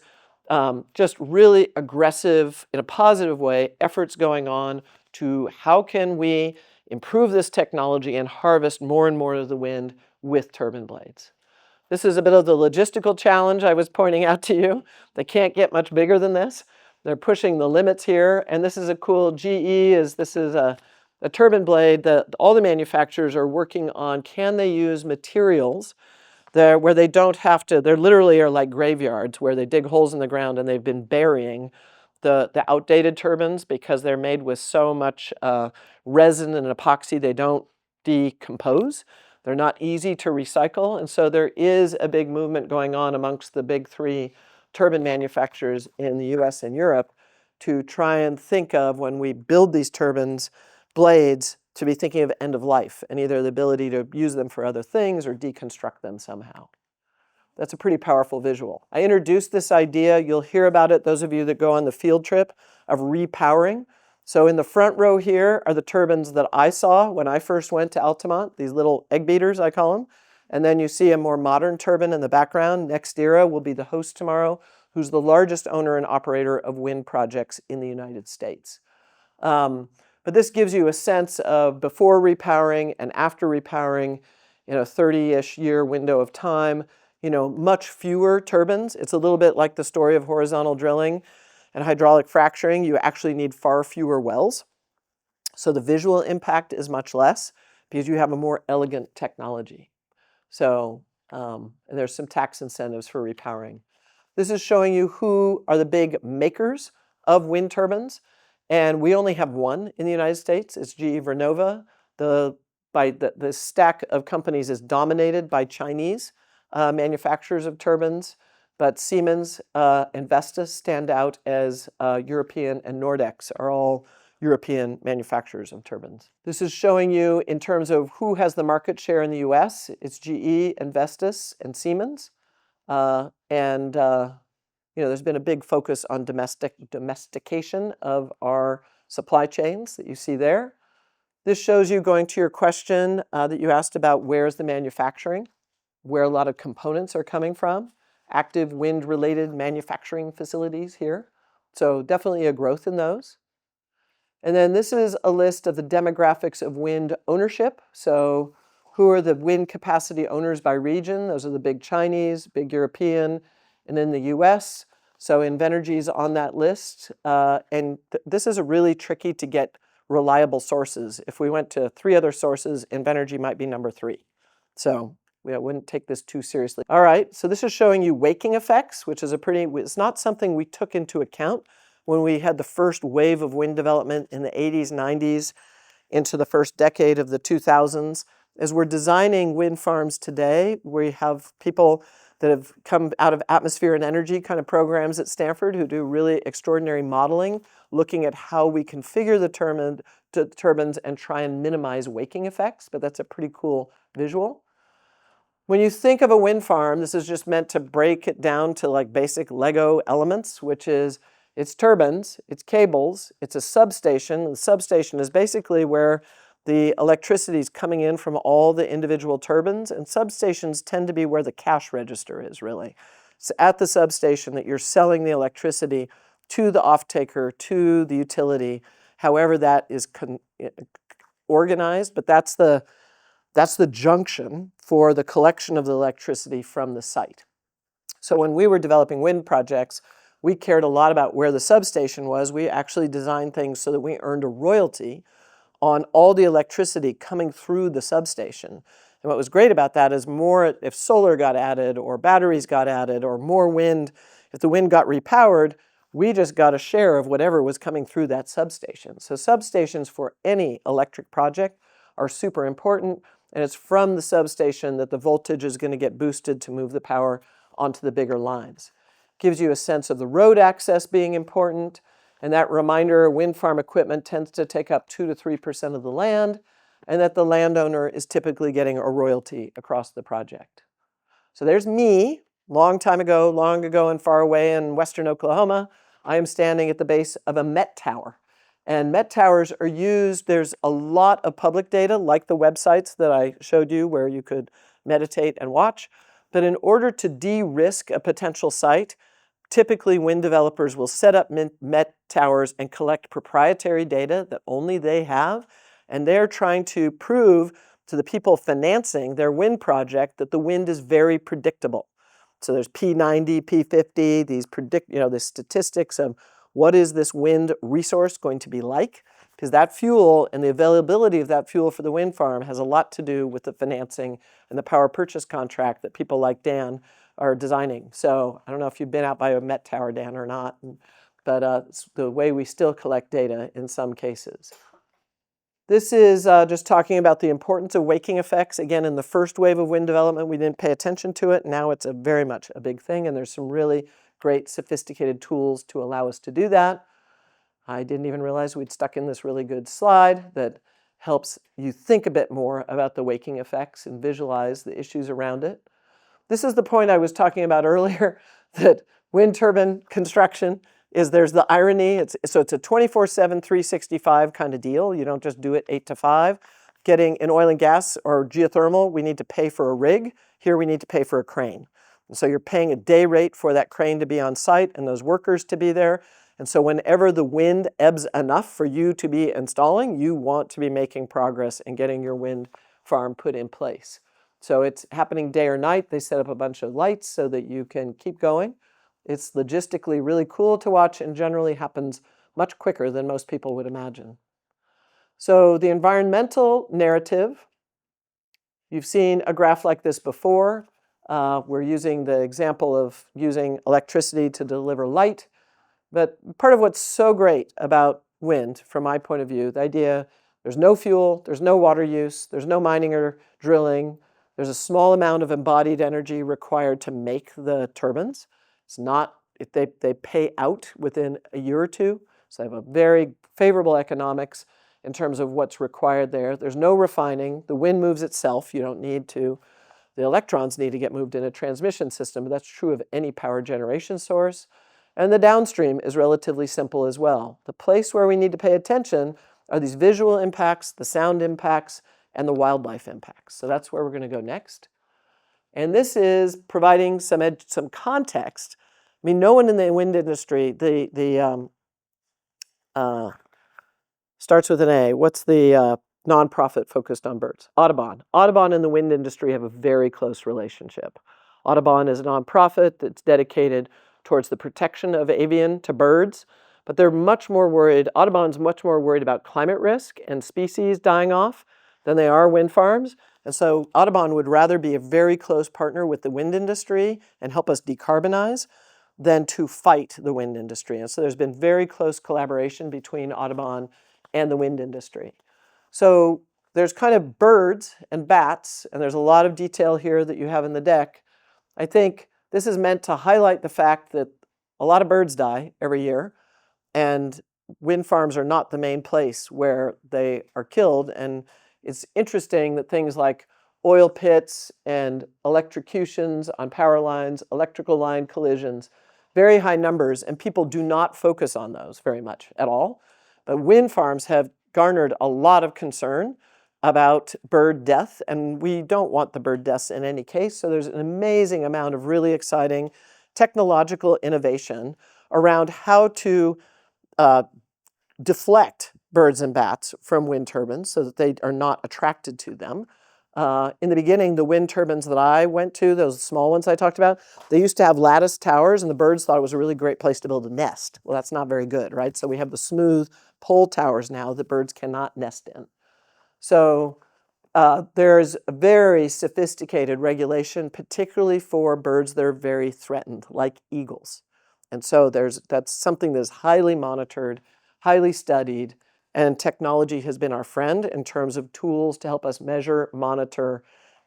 just really aggressive, in a positive way, efforts going on to how can we improve this technology and harvest more and more of the wind with turbine blades. This is a bit of the logistical challenge I was pointing out to you. They can't get much bigger than this. They're pushing the limits here, and this is a cool this is a turbine blade that all the manufacturers are working on. Can they use materials where they don't have to, they literally are like graveyards where they dig holes in the ground and they've been burying the outdated turbines because they're made with so much resin and epoxy they don't decompose. They're not easy to recycle, and so there is a big movement going on amongst the big 3 turbine manufacturers in the US and Europe to try and think of, when we build these turbines, blades, to be thinking of end of life and either the ability to use them for other things or deconstruct them somehow. That's a pretty powerful visual. I introduced this idea, you'll hear about it, those of you that go on the field trip, of repowering. So in the front row here are the turbines that I saw when I first went to Altamont, these little egg beaters I call them. And then you see a more modern turbine in the background. NextEra will be the host tomorrow, who's the largest owner and operator of wind projects in the United States. But this gives you a sense of before repowering and after repowering, 30-ish year window of time, much fewer turbines. It's a little bit like the story of horizontal drilling and hydraulic fracturing. You actually need far fewer wells. So the visual impact is much less because you have a more elegant technology. So and there's some tax incentives for repowering. This is showing you who are the big makers of wind turbines. And we only have one in the United States. It's GE Vernova. The stack of companies is dominated by Chinese manufacturers of turbines, but Siemens and Vestas stand out as European, and Nordex are all European manufacturers of turbines. This is showing you in terms of who has the market share in the US. It's GE and Vestas and Siemens. There's been a big focus on domestication of our supply chains that you see there. This shows you, going to your question that you asked about where's the manufacturing, where a lot of components are coming from. active wind-related manufacturing facilities here. So definitely a growth in those. And then this is a list of the demographics of wind ownership. So who are the wind capacity owners by region? Those are the big Chinese, big European, and then the US. So Invenergy is on that list. This is a really tricky to get reliable sources. If we went to 3 other sources, Invenergy might be number 3. So we wouldn't take this too seriously. All right, so this is showing you waking effects, which is it's not something we took into account when we had the first wave of wind development in the 80s, 90s, into the first decade of the 2000s. As we're designing wind farms today, we have people that have come out of atmosphere and energy kind of programs at Stanford who do really extraordinary modeling, looking at how we configure the turbines and try and minimize waking effects, but that's a pretty cool visual. When you think of a wind farm, this is just meant to break it down to like basic Lego elements, which is it's turbines, it's cables, it's a substation. The substation is basically where the electricity is coming in from all the individual turbines, and substations tend to be where the cash register is, really. It's at the substation that you're selling the electricity to the off-taker, to the utility, however that is organized, but that's the junction for the collection of the electricity from the site. So when we were developing wind projects, we cared a lot about where the substation was. We actually designed things so that we earned a royalty on all the electricity coming through the substation. And what was great about that is if solar got added or batteries got added or more wind, if the wind got repowered, we just got a share of whatever was coming through that substation. So substations for any electric project are super important, and it's from the substation that the voltage is going to get boosted to move the power onto the bigger lines. Gives you a sense of the road access being important, and that reminder, wind farm equipment tends to take up 2 to 3% of the land, and that the landowner is typically getting a royalty across the project. So there's me, long ago and far away in western Oklahoma. I am standing at the base of a Met tower. And Met towers are used, there's a lot of public data, like the websites that I showed you where you could meditate and watch. But in order to de-risk a potential site, typically wind developers will set up Met towers and collect proprietary data that only they have. And they're trying to prove to the people financing their wind project that the wind is very predictable. So there's P90, P50, the statistics of what is this wind resource going to be like? Because that fuel and the availability of that fuel for the wind farm has a lot to do with the financing and the power purchase contract that people like Dan are designing. So I don't know if you've been out by a Met tower, Dan, or not, but it's the way we still collect data in some cases. This is just talking about the importance of waking effects. Again, in the first wave of wind development, we didn't pay attention to it. Now it's very much a big thing, and there's some really great sophisticated tools to allow us to do that. I didn't even realize we'd stuck in this really good slide that helps you think a bit more about the waking effects and visualize the issues around it. This is the point I was talking about earlier, that wind turbine construction there's the irony. So it's a 24/7, 365 kind of deal. You don't just do it 8 to 5. In oil and gas or geothermal, we need to pay for a rig. Here we need to pay for a crane. And so you're paying a day rate for that crane to be on site and those workers to be there. And so whenever the wind ebbs enough for you to be installing, you want to be making progress and getting your wind farm put in place. So it's happening day or night. They set up a bunch of lights so that you can keep going. It's logistically really cool to watch and generally happens much quicker than most people would imagine. So the environmental narrative, you've seen a graph like this before. We're using the example of using electricity to deliver light. But part of what's so great about wind, from my point of view, the idea there's no fuel, there's no water use, there's no mining or drilling, there's a small amount of embodied energy required to make the turbines. It's not, they pay out within a year or two, so they have a very favorable economics in terms of what's required there. There's no refining. The wind moves itself. You don't need to. The electrons need to get moved in a transmission system, but that's true of any power generation source. And the downstream is relatively simple as well. The place where we need to pay attention are these visual impacts, the sound impacts, and the wildlife impacts. So that's where we're going to go next. And this is providing some context. I mean, no one in the wind industry, starts with an A. What's the nonprofit focused on birds? Audubon. Audubon and the wind industry have a very close relationship. Audubon is a nonprofit that's dedicated towards the protection of avian to birds, but they're much more worried, Audubon's much more worried about climate risk and species dying off than they are wind farms. And so Audubon would rather be a very close partner with the wind industry and help us decarbonize than to fight the wind industry. And so there's been very close collaboration between Audubon and the wind industry. So there's kind of birds and bats, and there's a lot of detail here that you have in the deck. I think this is meant to highlight the fact that a lot of birds die every year, and wind farms are not the main place where they are killed. And it's interesting that things like oil pits and electrocutions on power lines, electrical line collisions, very high numbers, and people do not focus on those very much at all. But wind farms have garnered a lot of concern about bird death, and we don't want the bird deaths in any case. So there's an amazing amount of really exciting technological innovation around how to deflect birds and bats from wind turbines so that they are not attracted to them. In the beginning, the wind turbines that I went to, those small ones I talked about, they used to have lattice towers, and the birds thought it was a really great place to build a nest. Well, that's not very good, right? So we have the smooth pole towers now that birds cannot nest in. So there's a very sophisticated regulation, particularly for birds that are very threatened, like eagles. And so that's something that's highly monitored, highly studied, and technology has been our friend in terms of tools to help us measure, monitor,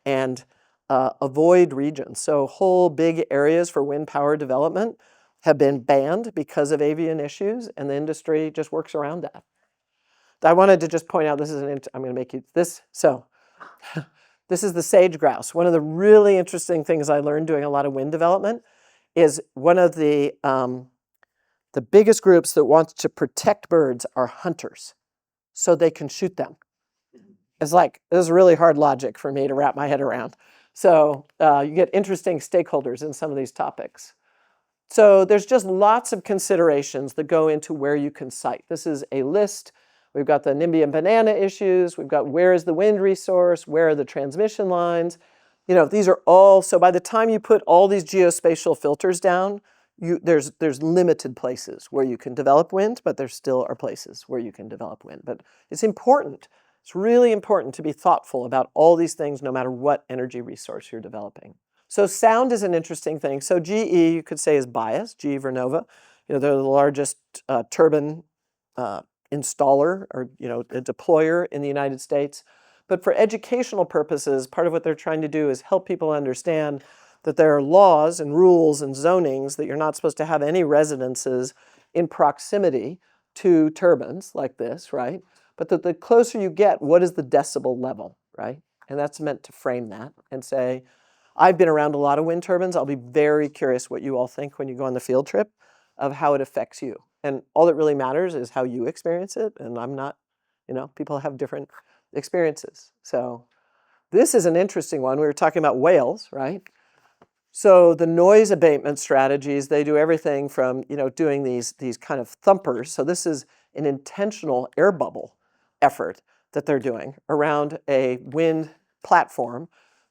and avoid regions. So whole big areas for wind power development have been banned because of avian issues, and the industry just works around that. I wanted to just point out, I'm going to make you this. So this is the sage grouse. One of the really interesting things I learned doing a lot of wind development is one of the biggest groups that wants to protect birds are hunters, so they can shoot them. It's like, this is really hard logic for me to wrap my head around. So you get interesting stakeholders in some of these topics. So there's just lots of considerations that go into where you can site. This is a list. We've got the NIMBY and banana issues. We've got where is the wind resource? Where are the transmission lines? You know, these are all, so by the time you put all these geospatial filters down, there's limited places where you can develop wind, but there still are places where you can develop wind. But it's important. It's really important to be thoughtful about all these things, no matter what energy resource you're developing. So sound is an interesting thing. So GE, you could say, is biased. GE Vernova, they're the largest turbine installer or a deployer in the United States. But for educational purposes, part of what they're trying to do is help people understand that there are laws and rules and zonings that you're not supposed to have any residences in proximity to turbines like this, right? But that the closer you get, what is the decibel level, right? And that's meant to frame that and say, I've been around a lot of wind turbines. I'll be very curious what you all think when you go on the field trip of how it affects you. And all that really matters is how you experience it. And I'm not, people have different experiences. So this is an interesting one. We were talking about whales, right? So the noise abatement strategies, they do everything from, doing these kind of thumpers. So this is an intentional air bubble effort that they're doing around a wind platform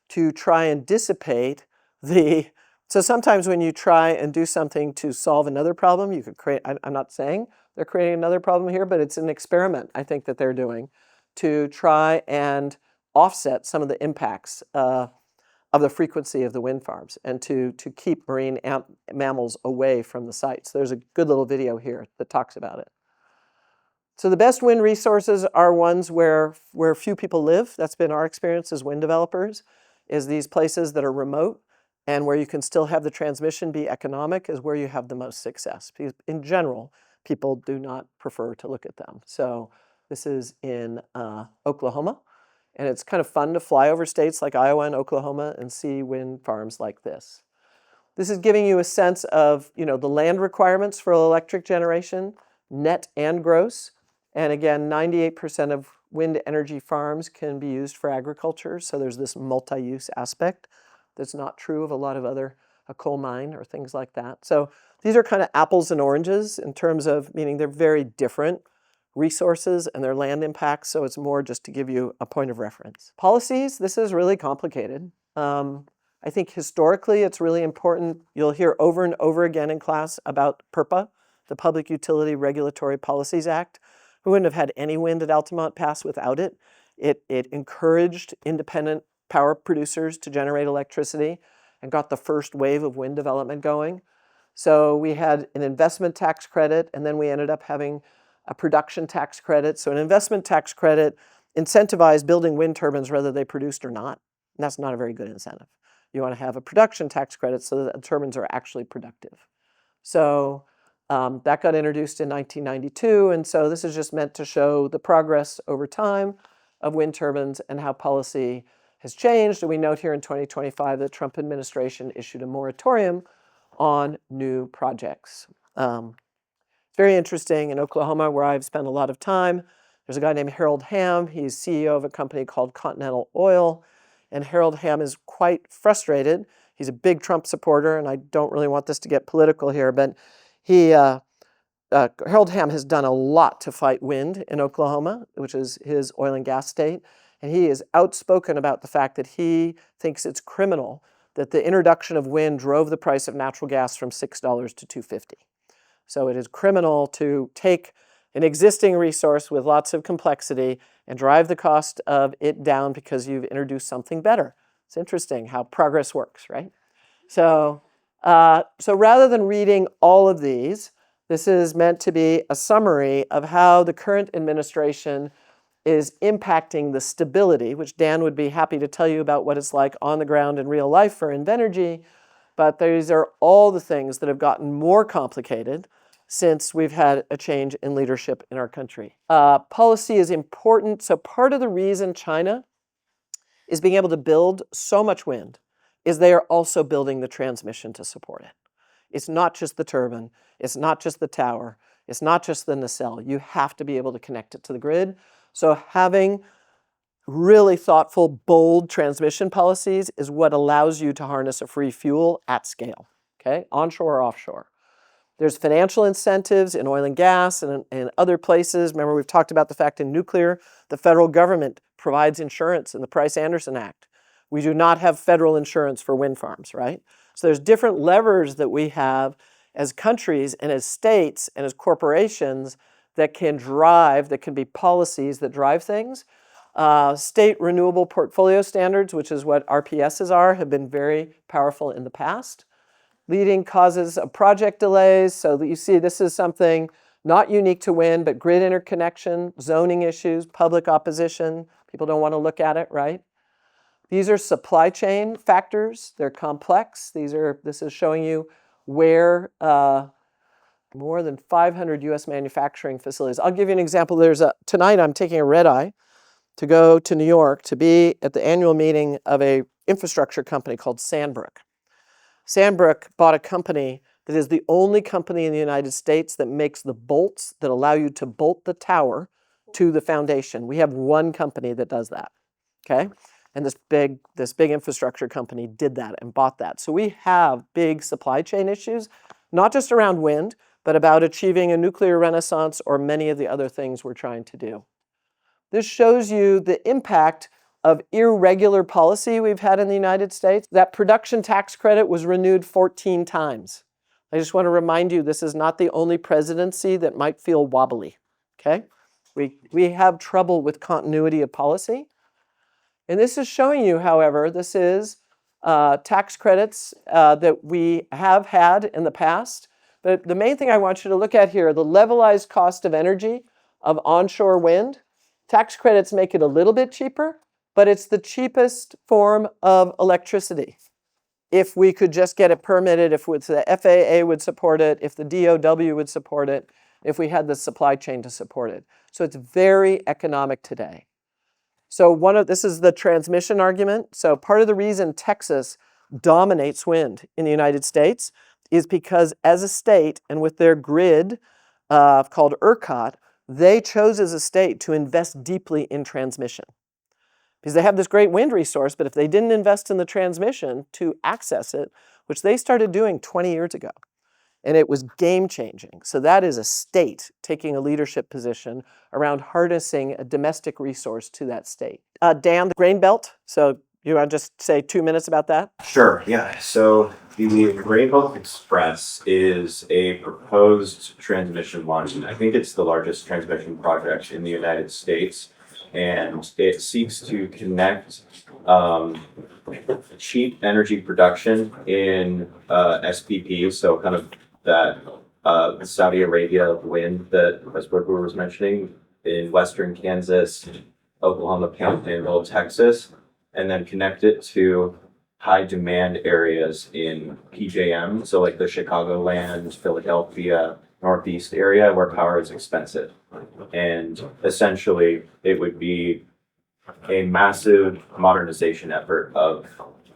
to try and dissipate so sometimes when you try and do something to solve another problem, you could create, I'm not saying they're creating another problem here, but it's an experiment I think that they're doing to try and offset some of the impacts of the frequency of the wind farms and to keep marine mammals away from the sites. There's a good little video here that talks about it. So the best wind resources are ones where few people live. That's been our experience as wind developers, is these places that are remote and where you can still have the transmission be economic is where you have the most success. Because in general, people do not prefer to look at them. So this is in Oklahoma. And it's kind of fun to fly over states like Iowa and Oklahoma and see wind farms like this. This is giving you a sense of, the land requirements for electric generation, net and gross. And again, 98% of wind energy farms can be used for agriculture. So there's this multi-use aspect That's not true of a lot of other, a coal mine or things like that. So these are kind of apples and oranges in terms of, meaning they're very different resources and their land impacts. So it's more just to give you a point of reference. Policies, this is really complicated. I think historically it's really important. You'll hear over and over again in class about PURPA, the Public Utility Regulatory Policies Act. We wouldn't have had any wind at Altamont Pass without it. It encouraged independent power producers to generate electricity and got the first wave of wind development going. So we had an investment tax credit, and then we ended up having a production tax credit. So an investment tax credit incentivized building wind turbines whether they produced or not. And that's not a very good incentive. You want to have a production tax credit so that the turbines are actually productive. So that got introduced in 1992. And so this is just meant to show the progress over time of wind turbines and how policy has changed. And we note here in 2025 the Trump administration issued a moratorium on new projects. It's very interesting in Oklahoma, where I've spent a lot of time. There's a guy named Harold Hamm. He's CEO of a company called Continental Oil. And Harold Hamm is quite frustrated. He's a big Trump supporter, and I don't really want this to get political here, but Harold Hamm has done a lot to fight wind in Oklahoma, which is his oil and gas state. And he is outspoken about the fact that he thinks it's criminal that the introduction of wind drove the price of natural gas from $6 to $2.50. So it is criminal to take an existing resource with lots of complexity and drive the cost of it down because you've introduced something better. It's interesting how progress works, right? So rather than reading all of these, this is meant to be a summary of how the current administration is impacting the stability, which Dan would be happy to tell you about what it's like on the ground in real life for Invenergy. But these are all the things that have gotten more complicated since we've had a change in leadership in our country. Policy is important. So part of the reason China is being able to build so much wind is they are also building the transmission to support it. It's not just the turbine. It's not just the tower. It's not just the nacelle. You have to be able to connect it to the grid. So having really thoughtful, bold transmission policies is what allows you to harness a free fuel at scale, okay? Onshore or offshore. There's financial incentives in oil and gas and in other places. Remember, we've talked about the fact in nuclear, the federal government provides insurance in the Price-Anderson Act. We do not have federal insurance for wind farms, right? So there's different levers that we have as countries and as states and as corporations that can drive, that can be policies that drive things. State renewable portfolio standards, which is what RPSs are, have been very powerful in the past. Leading causes of project delays, so that you see this is something not unique to wind, but grid interconnection, zoning issues, public opposition. People don't want to look at it, right? These are supply chain factors. They're complex. This is showing you where more than 500 US manufacturing facilities. I'll give you an example. Tonight I'm taking a red eye to go to New York to be at the annual meeting of a infrastructure company called Sandbrook. Sandbrook bought a company that is the only company in the United States that makes the bolts that allow you to bolt the tower to the foundation. We have one company that does that, okay? And this big infrastructure company did that and bought that. So we have big supply chain issues, not just around wind, but about achieving a nuclear renaissance or many of the other things we're trying to do. This shows you the impact of irregular policy we've had in the United States. That production tax credit was renewed 14 times. I just want to remind you, this is not the only presidency that might feel wobbly, okay? We have trouble with continuity of policy. And this is showing you, however, this is tax credits that we have had in the past. But the main thing I want you to look at here, the levelized cost of energy of onshore wind. Tax credits make it a little bit cheaper, but it's the cheapest form of electricity. If we could just get it permitted, if the FAA would support it, if the DOW would support it, if we had the supply chain to support it. So it's very economic today. So this is the transmission argument. So part of the reason Texas dominates wind in the United States is because as a state and with their grid called ERCOT, they chose as a state to invest deeply in transmission. because they have this great wind resource, but if they didn't invest in the transmission to access it, which they started doing 20 years ago, and it was game changing. So that is a state taking a leadership position around harnessing a domestic resource to that state. Dan, the grain belt. So you want to just say 2 minutes about that? Sure, yeah. So the Grain Belt Express is a proposed transmission line. I think it's the largest transmission project in the United States, and it seeks to connect cheap energy production in SPP, so kind of that Saudi Arabia wind that Woodward was mentioning in western Kansas, Oklahoma, Panhandle, Texas, and then connect it to high demand areas in PJM, so like the Chicagoland, Philadelphia, Northeast area where power is expensive. And essentially, it would be a massive modernization effort of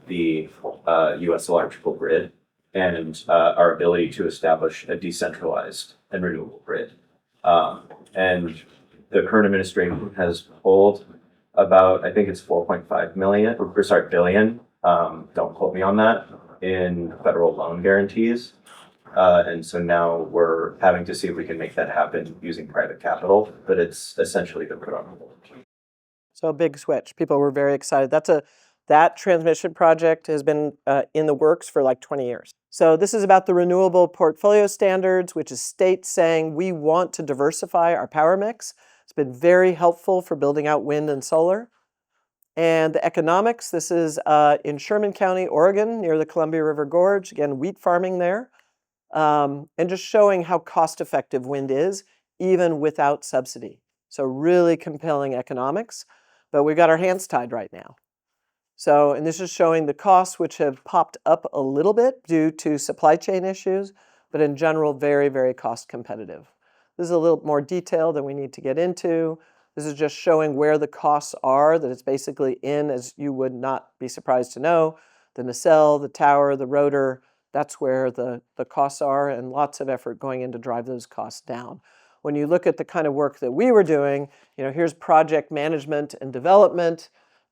the US electrical grid and our ability to establish a decentralized and renewable grid. And the current administration has pulled about, I think it's 4.5 billion, don't quote me on that, in federal loan guarantees. And so now we're having to see if we can make that happen using private capital, but it's essentially been put on hold. So a big switch. People were very excited. That transmission project has been in the works for like 20 years. So this is about the renewable portfolio standards, which is states saying we want to diversify our power mix. It's been very helpful for building out wind and solar. And the economics, this is in Sherman County, Oregon, near the Columbia River Gorge. Again, wheat farming there. And just showing how cost-effective wind is, even without subsidy. So really compelling economics. But we've got our hands tied right now. So, and this is showing the costs, which have popped up a little bit due to supply chain issues, but in general, very, very cost competitive. This is a little more detail than we need to get into. This is just showing where the costs are, that it's basically in, as you would not be surprised to know, the nacelle, the tower, the rotor, that's where the costs are, and lots of effort going in to drive those costs down. When you look at the kind of work that we were doing, here's project management and development,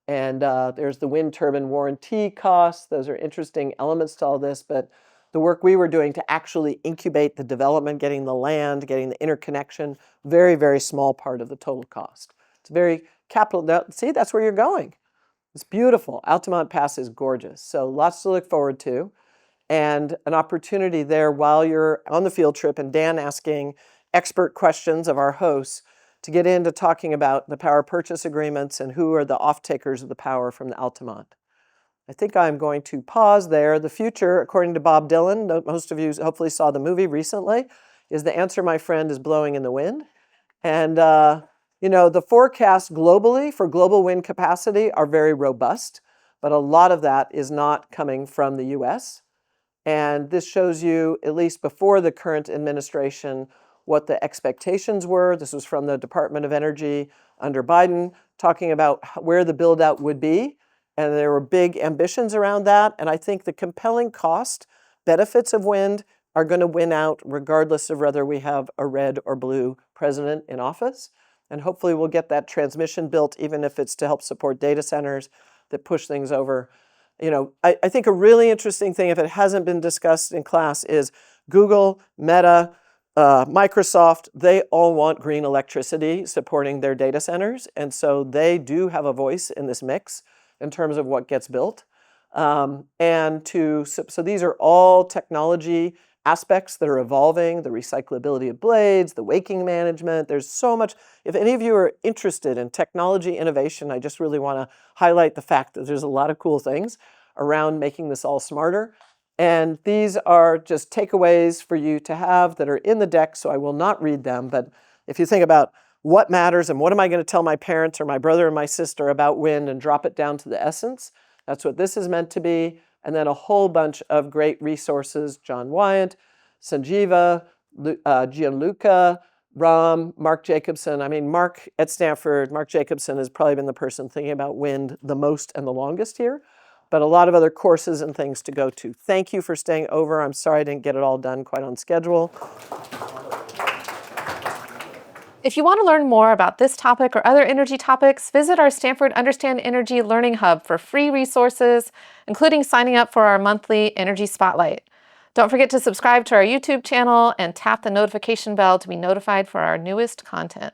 and there's the wind turbine warranty costs. Those are interesting elements to all this, but the work we were doing to actually incubate the development, getting the land, getting the interconnection, very, very small part of the total cost. It's very capital. See, that's where you're going. It's beautiful. Altamont Pass is gorgeous. So lots to look forward to. And an opportunity there while you're on the field trip, and Dan asking expert questions of our hosts to get into talking about the power purchase agreements and who are the off-takers of the power from the Altamont. I think I'm going to pause there. The future, according to Bob Dylan, most of you hopefully saw the movie recently, is the answer, my friend, is blowing in the wind. And, the forecasts globally for global wind capacity are very robust, but a lot of that is not coming from the US. And this shows you, at least before the current administration, what the expectations were. This was from the Department of Energy under Biden, talking about where the build out would be. And there were big ambitions around that. And I think the compelling cost benefits of wind are going to win out regardless of whether we have a red or blue president in office. And hopefully we'll get that transmission built, even if it's to help support data centers that push things over. I think a really interesting thing, if it hasn't been discussed in class, is Google, Meta, Microsoft, they all want green electricity supporting their data centers. And so they do have a voice in this mix in terms of what gets built. So these are all technology aspects that are evolving, the recyclability of blades, the waking management. There's so much. If any of you are interested in technology innovation, I just really want to highlight the fact that there's a lot of cool things around making this all smarter. And these are just takeaways for you to have that are in the deck, so I will not read them. But if you think about what matters and what am I going to tell my parents or my brother or my sister about wind and drop it down to the essence, that's what this is meant to be. And then a whole bunch of great resources, John Wyant, Sanjeeva, Gianluca, Ram, Mark Jacobson. I mean, Mark at Stanford, Mark Jacobson has probably been the person thinking about wind the most and the longest here, but a lot of other courses and things to go to. Thank you for staying over. I'm sorry I didn't get it all done quite on schedule. If you want to learn more about this topic or other energy topics, visit our Stanford Understand Energy Learning Hub for free resources, including signing up for our monthly Energy Spotlight. Don't forget to subscribe to our YouTube channel and tap the notification bell to be notified for our newest content.